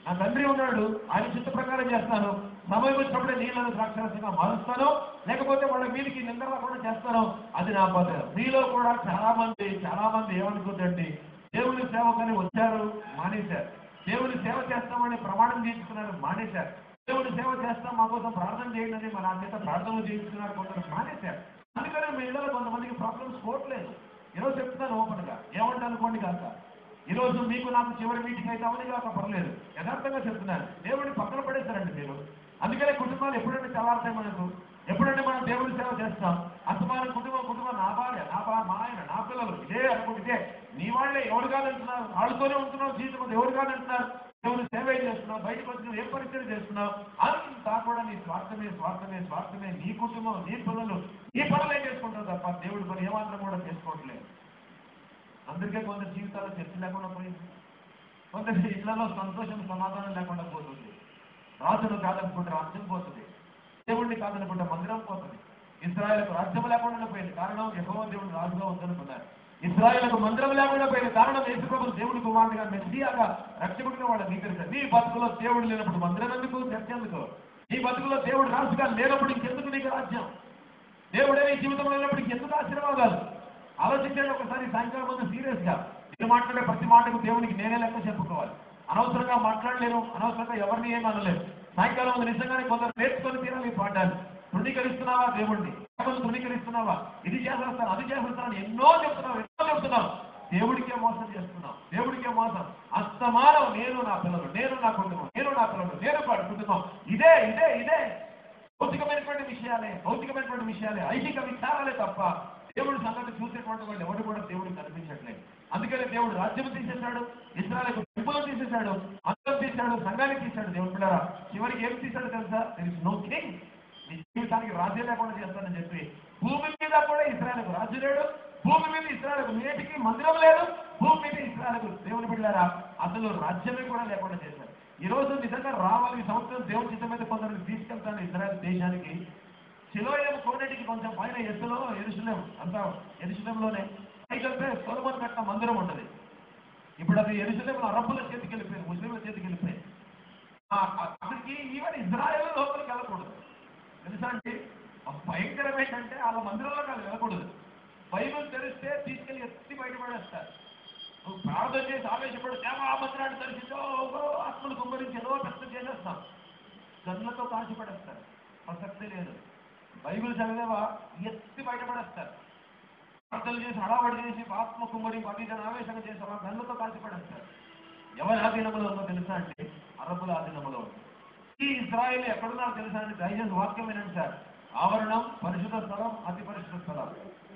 నా తండ్రి ఉన్నాడు, ఆయన చిత్త ప్రకారం చేస్తాను. సమయం వచ్చినప్పుడే నీళ్ళను ద్రాక్షరసంగా మారుస్తాను, లేకపోతే వాళ్ళ మీదికి నిందరకుండా చేస్తాను. అది నా పద్ధతి. మీలో కూడా చాలా మంది ఏమనుకుందండి, దేవుని సేవకని వచ్చారు, మానేశారు. దేవుని సేవ చేస్తామని ప్రమాణం చేయించుకున్నారు, మానేశారు. దేవుని సేవ చేస్తాం, మా కోసం ప్రార్థన చేయండి మన చేత ప్రార్థనలు చేయించుకున్నారు, కొందరు మానేశారు. అందుకనే మీ ఇళ్ళలో కొంతమందికి ప్రాబ్లమ్స్ పోవట్లేదు. ఈరోజు చెప్తున్నాను ఓపెన్ గా, ఏమంటే అనుకోండి కాక, ఈరోజు మీకు నాకు చివరి మీటింగ్ అయితే అవని కాక పర్లేదు, యథార్థంగా చెప్తున్నాను. దేవుడిని పక్కన పడేస్తారండి మీరు. అందుకనే కుటుంబాలు ఎప్పుడంటే చల్లారుతాయి మనకు. ఎప్పుడంటే మనం దేవుడి సేవ చేస్తాం, అసమానం కుటుంబం నా భార్య, మా ఆయన, నా పిల్లలు ఇదే అనుకుంటే ఇదే నీ వాళ్ళే. ఎవరు కాదంటున్నారు, వాళ్ళతోనే ఉంటున్నావు జీవితం, ఎవరు కాదంటున్నారు. దేవుని సేవ చేస్తున్నావు, బయటకు వచ్చిన ఏ పరిచయం చేస్తున్నావు, అంతా కూడా నీ స్వార్థమే. నీ కుటుంబం, నీ పిల్లలు, నీ పనులే చేసుకుంటావు తప్ప దేవుడి పని ఏమాత్రం కూడా చేసుకోవట్లేదు. అందుకే కొందరు జీవితాల్లో చర్చ లేకుండా పోయింది, కొందరు ఇళ్లలో సంతోషం సమాధానం లేకుండా పోతుంది. రాజును కాదనుకుంటే రాజ్యం పోతుంది, దేవుడిని కాదనుకుంటే మందిరం పోతుంది. ఇశ్రాయేలుకు రాజ్యం లేకుండా పోయింది, కారణం యెహోవా దేవుడు రాజుగా ఉందనుకున్నారు. ఇశ్రాయేలుకు మందిరం లేకుండా పోయింది, కారణం యేసుప్రభు దేవుడి కుమారుడిగా మెస్సియాగా రక్షకుడిగా వాళ్ళు అంగీకరించారు. నీ బతుకులో దేవుడు లేనప్పుడు మందిరం ఎందుకు, చర్చ ఎందుకు? నీ బతుకులో దేవుడు రాజుగా లేనప్పుడు ఇంకెందుకు నీకు రాజ్యం? దేవుడే నీ జీవితంలో లేనప్పుడు ఇంకెందుకు ఆశీర్వాదాలు? ఆలోచించండి ఒకసారి సాయంకాలం ముందు సీరియస్ గా. నేను మాట్లాడే ప్రతి మాటకు దేవునికి నేనే లెక్క చెప్పుకోవాలి. అనవసరంగా మాట్లాడలేను, అనవసరంగా ఎవరిని ఏం అనలేదు. సాయంకాలం ముందు నిజంగానే కొందరు నేర్చుకొని తీరాలి. పాఠాలు తృణీకరిస్తున్నావా దేవుణ్ణి? తృణీకరిస్తున్నావా? ఇది చేసేస్తాను, అది చేసేస్తాను, ఎన్నో చెప్తున్నావు. దేవుడికే మోసం చేస్తున్నావు, దేవుడికే మోసం. అస్తమానం నేను నా పిల్లలు, నేను నా కుటుంబం, నేను నా పిల్లలు, నేను కుటుంబం, ఇదే భౌతికమైనటువంటి విషయాలే, ఐహిక విచారాలే తప్ప దేవుడి సంగతి చూసేటువంటి వాళ్ళు ఎవరు కూడా దేవుడికి కనిపించట్లేదు. అందుకనే దేవుడు రాజ్యం తీసేశాడు, ఇశ్రాయేలుకు టెంపుల్ తీసేశాడు, అందరం తీశాడు, సంఘాన్ని తీశాడు. దేవుడు పిల్లరా చివరికి ఏం తీశాడు తెలుసా? There is no king. నీ జీవితానికి రాజ్యం లేకుండా చేస్తానని చెప్పి భూమి మీద కూడా ఇశ్రాయేలుకు రాజు లేడు, భూమి మీద ఇశ్రాయేలుకు నేటికి మందిరం లేదు, భూమి మీద ఇశ్రాయేలుకు దేవుని బిడ్డలారా అసలు రాజ్యమే కూడా లేకుండా చేశారు. ఈ రోజు నిజంగా రావాలి, ఈ సంవత్సరం దేవుని చిత్తం మీద కొందరిని తీసుకెళ్తాను ఇశ్రాయేల్ దేశానికి. సిలోయం కోనేటికి కొంచెం పైన ఎత్తులో యెరూషలేం, అంతా యెరూషలేంలోనే పైకెళ్తే సొలొమోను కట్టిన మందిరం ఉండదు. ఇప్పుడు అది యెరూషలేంలో అరబ్బుల చేతికి వెళ్ళిపోయింది, ముస్లింల చేతికి వెళ్ళిపోయింది. అక్కడికి ఈవెన్ ఇజ్రాయేల్ లోపలికి వెళ్ళకూడదు తెలుసా అండి. భయంకరం ఏంటంటే వాళ్ళ మందిరంలో వాళ్ళు వెళ్ళకూడదు. బైబిల్ తెరిస్తే తీసుకెళ్లి ఎత్తి బయటపడేస్తారు. నువ్వు ప్రార్థన చేసి ఆవేశపడి ఆ మందిరాన్ని దర్శించో ఆత్మలు కుమ్మరించేదో పెద్ద చేసేస్తాం, గన్లతో కాల్చిపడేస్తారు. ప్రసక్తే లేదు. బైబిల్ చదివేవా ఎత్తి బయటపడేస్తారు. ప్రార్థనలు చేసి హడావడి చేసి ఆత్మ కుమ్మరి అధిజన ఆవేశంగా చేసేవా గన్లతో కాల్చిపడేస్తారు. ఎవరి ఆధీనంలో ఉందో తెలుసా అంటే అరబ్బుల ఆధీనంలో ఉంది. ఈ ఇశ్రాయేలు ఎక్కడున్నారో తెలుసా అంటే దయచేసి వాక్యం ఏంటంటే సార్, ఆవరణం, పరిశుద్ధ స్థలం, అతి పరిశుద్ధ స్థలం.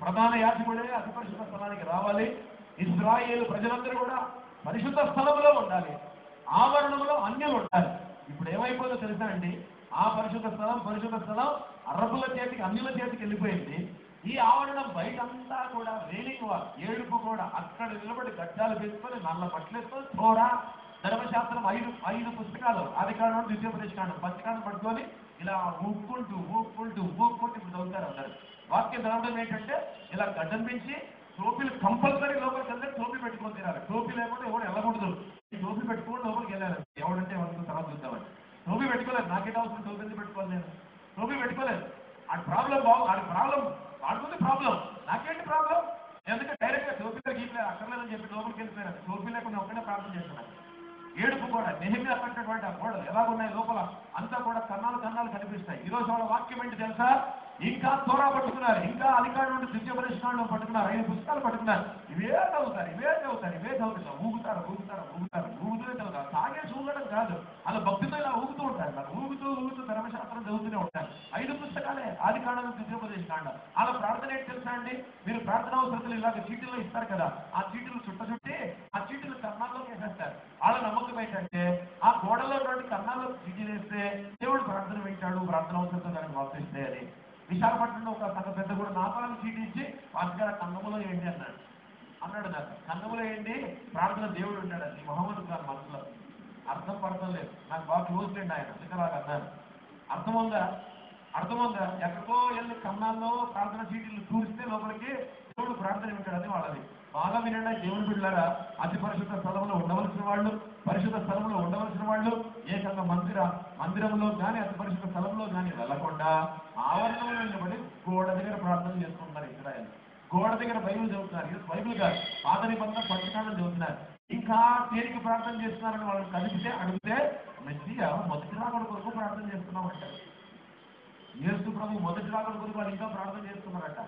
ప్రధాన యాజకుడే అతి పరిశుద్ధ స్థలానికి రావాలి. ఇశ్రాయేలు ప్రజలందరూ కూడా పరిశుద్ధ స్థలంలో ఉండాలి, ఆవరణంలో అన్యులు ఉండాలి. ఇప్పుడు ఏమైపోయిందో తెలుసా అండి, ఆ పరిశుద్ధ స్థలం అరబ్బుల చేతికి, అన్యుల చేతికి వెళ్ళిపోయింది. ఈ ఆవరణం బయటంతా కూడా రేలింగ్ వాల్, ఏడుపు కూడా. అక్కడ నిలబడి గడ్డాలు వేసుకొని నల్ల బట్టలు వేసుకొని థోరా ధర్మశాస్త్రం 5 పుస్తకాలు, ఆదికాండం ద్వితీయోపదేశకాండం పుస్తకాన్ని పట్టుకొని ఇలా ఊపుకుంటూ ఇప్పుడు చదువుతారు అందరు. వాక్యం చదవడం ఏంటంటే ఇలా గడ్డం పెంచి టోపీలు కంపల్సరీ లోపలికి వెళ్తే టోపీ పెట్టుకొని తినాలి. టోపీ లేకుండా ఎవరు వెళ్ళకూడదు. ఈ టోపీ పెట్టుకోండి లోపలికి వెళ్ళాలి. ఎవడంటే ఎవరికి తర్వాత చూద్దామని టోపీ పెట్టుకోలేదు. నాకేట అవసరం టోపీ ఎందుకు పెట్టుకోవాలి? నేను టోపీ పెట్టుకోలేదు. ఆ ప్రాబ్లం వాడుతుంది ప్రాబ్లం. నాకేంటి ప్రాబ్లం? ఎందుకంటే డైరెక్ట్ గా టోపీ గీపలేదు అక్కర్లేదని చెప్పి లోపలికి వెళ్ళిపోయారు. టోపీ లేకుండా ఒక్కడే ప్రార్థన చేస్తున్నాను. ఏడుపు కూడా నెహెమ్యా కట్టినటువంటి ఆ గోడలు ఎలాగున్నాయి లోపల అంతా కూడా కన్నాలు కనిపిస్తాయి. ఈ రోజు వాళ్ళ వాక్యం ఏంటి తెలుసా? ఇంకా తోరా పట్టుకున్నారు, ఇంకా అధికారం నుండి ద్వితీయోపదేశకాండం పట్టుకున్నారు, 5 పుస్తకాలు పట్టుకున్నారు. ఇవే చదువుతారు. ఊగుతూనే చదువుతారు. తాగేసి ఊగడం కాదు, అలా భక్తితో ఇలా ఊగుతూ ఉంటారు. నాకు ఊగుతూ ధర్మశాస్త్రం చదువుతూనే ఉంటారు. 5 పుస్తకాలే, ఆదికాండం ద్వితీయోపదేశకాండం. అలా ప్రార్థన ఏంటి తెలుసా అండి? మీరు ప్రార్థన అవసరతలు ఇలాగ చీటీల్లో ఇస్తారు కదా, ఆ చీటీలు చుట్టి ఆ చీటీలు కన్నాల్లోకి వేసేస్తారు. వాళ్ళ నమ్మకం ఏంటంటే ఆ గోడలో నుండి కన్నాల్లో చీటీ వేస్తే దేవుడు ప్రార్థన వింటాడు, ప్రార్థన అవసరంతో దానికి వాపిస్తే అని. విశాఖపట్నంలో ఒక పెద్ద కూడా నాపాలను చీటీ ఇచ్చి వాటిగా కన్నములో ఏంటి అన్నాడు నాకు. కన్నములో ఏంటి ప్రార్థన దేవుడు ఉంటాడు అని మొహమ్మద్ గారు మనసులో అర్థం పడతం లేదు. నాకు బాగా క్లోజ్ లేండి ఆయన, అందుకలాగా అన్నారు. అర్థముందా? ఎక్కడికో వెళ్ళి కన్నాల్లో ప్రార్థన చీటీలు చూరిస్తే లోపలికి దేవుడు ప్రార్థన వింటాడని వాళ్ళది. బాగా వినండి దేవుని బిడ్డలారా. అతి పరిశుద్ధ స్థలంలో ఉండవలసిన వాళ్ళు ఏకంగా మందిరంలో కానీ అతి పరిశుద్ధ స్థలంలో కానీ వెళ్లకుండా ఆవరణంలో నిలబడి గోడ దగ్గర ప్రార్థన చేసుకుంటున్నారు. ఇజ్రాయెల్ గోడ దగ్గర బైబిల్ చదువుతున్నారు. ఇది బైబిల్ కాదు, పాత నిబంధన పట్టుకాలను చదువుతున్నారు. ఇంకా దేనికి ప్రార్థన చేస్తున్నారని వాళ్ళని అడిగితే మెస్సియా మొదటి రాకడ కొరకు ప్రార్థన చేస్తున్నామంటారు. యేసు ప్రభు మొదటి రాకడ కొరకు వాళ్ళు ఇంకా ప్రార్థన చేస్తున్నారట.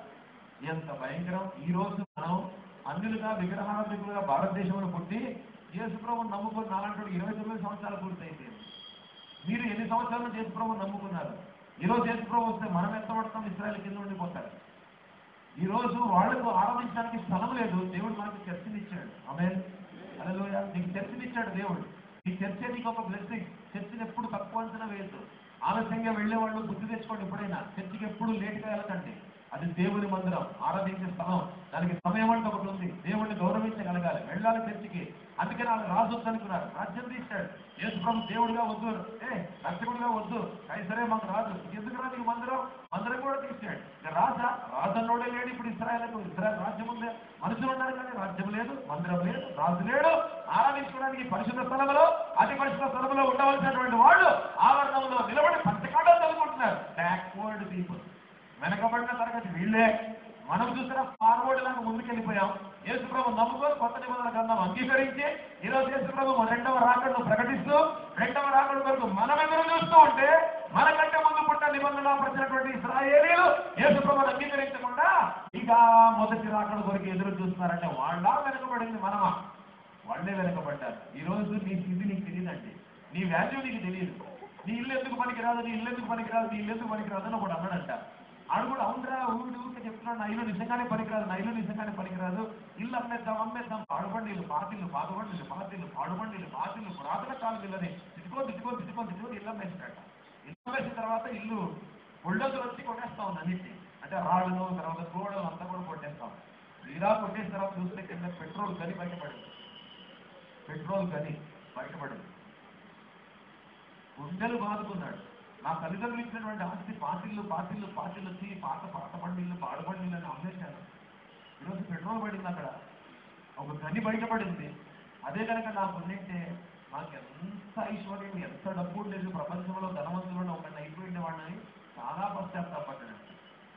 ఎంత భయంకరం! ఈ రోజు మనం అన్యులుగా విగ్రహారాధికులుగా భారతదేశంలో పుట్టి యేసు ప్రభువును నమ్ముకుని నాలంటూ 29 సంవత్సరాలు పూర్తయింది. మీరు ఎన్ని సంవత్సరాల నుంచి యేసు ప్రభువును నమ్ముకున్నారు? ఈరోజు యేసు ప్రభు వస్తే మనం ఎంత పడతాం? ఇశ్రాయేల్ కింద ఉండిపోతారు. ఈ రోజు వాళ్లకు ఆరాధించడానికి స్థలం లేదు. దేవుడు మనకు చర్చినిచ్చాడు. ఆమేన్, హల్లెలూయా. నీకు చర్చినిచ్చాడు దేవుడు. ఈ చర్చే నీకు ఒక బ్లెస్సింగ్. చర్చిని ఎప్పుడు తక్కువ అంచనా వేయద్దు. ఆలస్యంగా వెళ్లేవాళ్ళు బుద్ధి తెచ్చుకోండి. ఎప్పుడైనా చర్చికి ఎప్పుడు లేట్గా వెళ్ళకండి. అది దేవుని మందిరం, ఆరాధించే స్థలం. దానికి సమయం అంటే ఒకటి ఉంది. దేవుడిని గౌరవించగలగాలి, వెళ్ళాలి చర్చికి. అందుకని వాళ్ళు రాజు వద్దు అనుకున్నారు, రాజ్యం తీశాడు. యేసు ప్రభు దేవుడిగా వద్దు, రక్షకుడిగా వద్దు, సరే మాకు రాజు ఎందుకు రాజు మందిరం కూడా తీశాడు. రాజన్నోడే లేడు. ఇప్పుడు ఇశ్రాయేల్ రాజ్యం ఉంది. మనుషులు ఉన్నారు కానీ రాజ్యం లేదు, మందిరం లేదు, రాజు లేడు. ఆరాధించుకోవడానికి పరిశుద్ధ స్థలంలో, అతి పరిశుద్ధ స్థలంలో ఉండవలసినటువంటి వాళ్ళు ఆవరణంలో నిలబడి పంచకాండాలు చదువుకుంటున్నారు. బ్యాక్వర్డ్ పీపుల్, వెనకబడిన తరగతి వీళ్ళే. మనం చూసిన ఫార్వర్డ్ లాగా ముందుకెళ్ళిపోయాం. యేసు ప్రభు నమ్ముకొని కొత్త నిబంధన గ్రంథం అంగీకరించి ఈరోజు యేసు ప్రభు 2వ రాకడను ప్రకటిస్తూ 2వ రాకడ వరకు మనం ఎదురు చూస్తూ ఉంటే మనకంటే ముందు పుట్టిన నిబంధనలో వచ్చినటువంటి ఇశ్రాయేలీయులు యేసు ప్రభువును అంగీకరించకుండా ఇక మొదటి రాకడ కొరకు ఎదురు చూస్తున్నారంటే వాళ్ళ వెనకబడింది మనమా? వాళ్ళే వెనకబడ్డారు. ఈ రోజు నీ స్థితి నీకు తెలియదండి, నీ వాల్యూ నీకు తెలియదు. నీ ఇల్లు ఎందుకు పనికిరాదు అని ఒకటి అన్నాడంట. ఆడు కూడా అవునరా ఊరికే చెప్తున్నాడు, నా ఇల్లు నిజంగానే పనికిరాదు, ఇల్లు అమ్మేద్దాం, పాడుబండిలు పాతిళ్ళు పురాతన కాలం ఇల్లని తిట్టుకొని ఇల్లు అమ్మేసినట్ట. ఇల్లు అమ్మేసిన తర్వాత ఇల్లు బుల్డోజర్ వచ్చి కొట్టేస్తా ఉంది అన్నింటి. అంటే రాళ్ళు, తర్వాత గోడలు అంతా కూడా కొట్టేస్తాం. ఇలా కొట్టేసిన తర్వాత చూస్తే కింద పెట్రోల్ గని బయటపడింది. గుండెలు బాదుకున్నాడు. నా తల్లిదండ్రులు ఇచ్చినటువంటి ఆస్తి పార్టీలు వచ్చి పాత బండిళ్ళు పాడుబండిళ్ళు అని అమ్మేశాను. ఈరోజు పెట్రోల్ పడింది, అక్కడ ఒక గని బయటపడింది. అదే కనుక నాకు ఉండింటే నాకు ఎంత ఐశ్వర్యం, ఎంత డబ్బు ఉండేది, ప్రపంచంలో ధనవంతులను ఒకటి అయిపోయిండే వాడిని చాలా పశ్చాత్తాపడ్డాడు.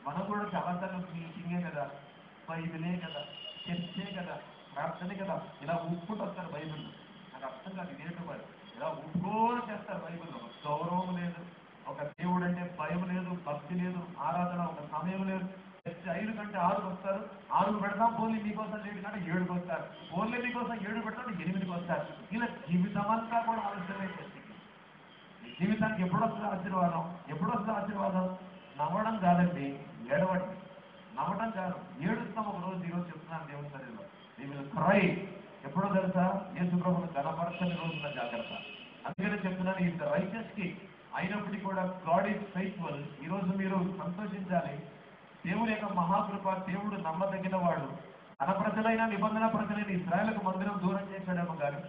మనం కూడా చాలాసార్లు మీటింగే కదా, బైబిలే కదా, చర్చే కదా, ప్రార్థనే కదా, ఇలా ఊపుకుంటూ వస్తారు బైబిల్. నాకు అర్థం కాదు ఇదేంటో మరి ఇలా ఊపుకోని చేస్తారు. బైబిల్లో గౌరవం లేదు, ఒక దేవుడు అంటే భయం లేదు, భక్తి లేదు, ఆరాధన ఒక సమయం లేదు. 5 కంటే 6కు వస్తారు, 6కు పెడతాం. పోలీ మీకోసం 7 కంటే 7కు వస్తారు, పోలీ మీకోసం 7 పెడతాం 8కు వస్తారు. ఇలా జీవితం అంతా కూడా ఆలస్యమే చర్చకి. జీవితానికి ఎప్పుడు వస్తుంది ఆశీర్వాదం? నవ్వడం కాదండి, ఏడవండి. నవ్వడం కాదు, ఏడుస్తాం ఒక రోజు. ఈరోజు చెప్తున్నాను దేవుని సరిలో వీ విల్ క్రై. ఎప్పుడో తెలుసా? యేసు ప్రభువును గణపరచని రోజున జాగ్రత్త. అందుకనే చెప్తున్నాను, ఇంత రైచస్ కి అయినప్పటికీ కూడా గాడ్ ఈజ్ ఫెయిత్ఫుల్. ఈరోజు మీరు సంతోషించాలి. దేవుని యొక్క మహాకృప, దేవుడు నమ్మదగిన వాడు. తన ప్రజలైన నిబంధన ప్రజలైన ఇజ్రాయేలుకు మందిరం దూరం చేశాడేమో కానీ,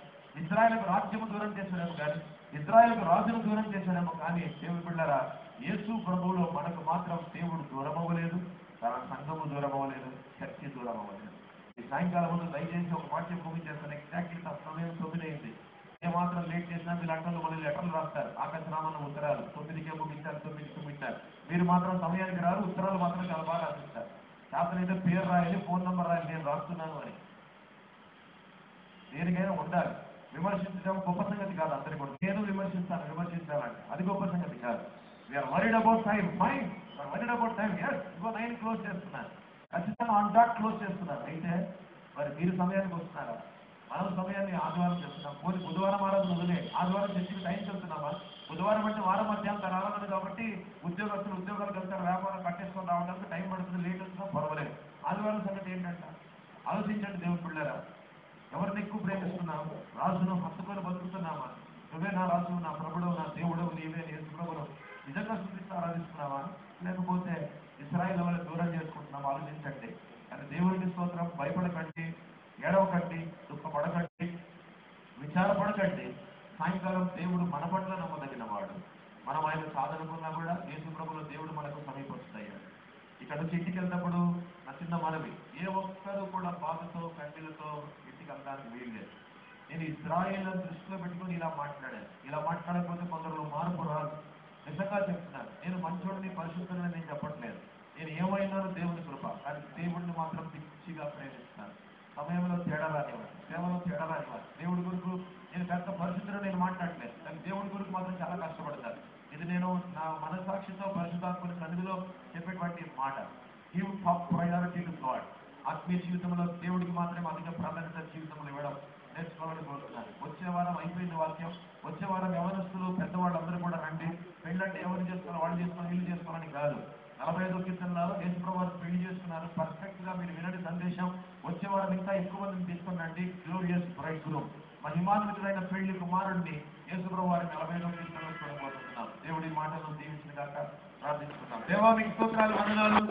ఇజ్రాయేలుకు రాజ్యము దూరం చేశాడేమో కానీ, ఇజ్రాయేలుకు రాజును దూరం చేశాడేమో కానీ, దేవుని బిడ్డలారా యేసు ప్రభువులో మనకు మాత్రం దేవుడు దూరం అవ్వలేదు, తన సంఘము దూరం అవ్వలేదు, చర్చి దూరం అవ్వలేదు. ఈ సాయంకాలం ముందు దయచేసి ఒక వాక్యం ముగించేస్తాను. ఎగ్జాక్ట్లీ సమయం 9 అయింది. ఏమాత్రం లేట్ చేసినా మీరు అట్టలు మళ్ళీ లెటర్లు రాస్తారు, ఆకాశరామన్న ఉత్తరాలు 9కే ముగించారు, 9కి ముగించారు. మీరు మాత్రం సమయానికి రారు, ఉత్తరాలు మాత్రం చాలా బాగా రాసిస్తారు. శాస్త్రం పేరు రాయాలి, ఫోన్ నెంబర్ రాయాలి, నేను రాస్తున్నాను అని. దేనికైనా ఉండాలి. విమర్శించడం గొప్ప సంగతి కాదు. అందరికీ కూడా నేను విమర్శించాలంటే అది గొప్ప సంగతి కాదు. We are worried about time, fine, worried about time. Yes, ఇంకో 9 క్లోజ్ చేస్తున్నాను, ఖచ్చితంగా ఆన్ డాట్ క్లోజ్ చేస్తున్నారు. అయితే మరి మీరు సమయానికి వస్తున్నారా? మనం సమయాన్ని ఆదివారం చేస్తున్నాం. పోనీ బుధవారం ఆరాధన వదిలే, ఆదివారం చర్చికి టైం చెప్తున్నామా? బుధవారం అంటే వారం మధ్యాహ్నం ఆరాధన కాబట్టి ఉద్యోగస్తులు ఉద్యోగాలకు వెళ్తారు, వ్యాపారం కట్టేసుకొని రావడానికి టైం పడుతుంది, లేట్ వచ్చినా పర్వాలేదు. ఆదివారం సంగతి ఏంటంట ఆలోచించండి. దేవుని పిల్లరా, ఎవరిని ఎక్కువ ప్రేమిస్తున్నాము? రాజును హత్తుకొని బతుకుతున్నామా? నువ్వే నా రాజు, నా ప్రభుడు, నా దేవుడు, నీవే యేసు ప్రభువు నిజంగా చూపిస్తూ ఆరాధిస్తున్నావా? లేకపోతే ఇశ్రాయేలు వాళ్ళని దూరం చేసుకుంటున్నాం? ఆలోచించండి. కానీ దేవుడికి స్తోత్రం. భయపడకండి, ఏడవకండి, దుఃఖపడకండి, విచారపడకండి. సాయంకాలం దేవుడు మన పట్ల నమ్మదగిన వాడు. మనం ఆయన సాధనకున్నా కూడా యేసు ప్రభువులో దేవుడు మనకు సమీపొస్తాడు. ఇక్కడ నుంచి ఇంటికి వెళ్ళినప్పుడు నా చిన్న మనవి, ఏ ఒక్కరు కూడా బాధతో కన్నీళ్లతో ఇంటికి వెళ్ళడానికి వీల్లేదు. నేను ఇజ్రాయేల్ దృష్టిలో పెట్టుకుని ఇలా మాట్లాడాను. ఇలా మాట్లాడకపోతే కొందరు మార్పు రాదు. నిజంగా చెప్తున్నాను. నేను మంచోడిని, పరిశుద్ధులని నేను చెప్పట్లేదు. నేను ఏమైనాను దేవుని కృప, కానీ దేవుడిని మాత్రం పిచ్చిగా ప్రేమిస్తున్నాను. సమయంలో తేడా రానివ్వాలి, సేవలో తేడా రానివ్వాలి. దేవుడి గురుకు నేను పెద్ద పరిశుద్ధులు నేను మాట్లాడలేదు, కానీ దేవుడి గురికి మాత్రం చాలా కష్టపడతాను. ఇది నేను నా మనసాక్షితో పరిశుద్ధాత్మని సన్నిధిలో చెప్పేటువంటి మాట. Give top priority to God. ఆత్మీయ జీవితంలో దేవుడికి మాత్రమే అధిక ప్రాధాన్యత జీవితంలో ఇవ్వడం నేర్చుకోవాలని కోరుతున్నాను. వచ్చే వారం అయిపోయింది వాక్యం. వచ్చే వారం యవనస్తులు పెద్దవాళ్ళు అందరూ కూడా రండి. పెళ్ళంటే ఎవరు చేసుకోవాలి, వాళ్ళు చేసుకోవాలి, వీళ్ళు చేసుకోవాలని కాదు. 45వ కీర్తనలో యేసుప్రభువు వారు పెళ్లి చేసుకున్నారు. పర్ఫెక్ట్ గా మీరు వినండి సందేశం. వచ్చే వారం ఇంకా ఎక్కువ మందిని తీసుకురండి. గ్లోరియస్ బ్రైడ్ గ్రూమ్, మహిమాన్వితుడైన పెళ్లి కుమారుడిని యేసుప్రభువు వారి 45వ కీర్తనలో చూడబోతున్నాం. దేవుడి మాటలను దీవించిన గాక ప్రార్థిస్తున్నాం. దేవా మీకు స్తోత్రాలు, వందనాలు.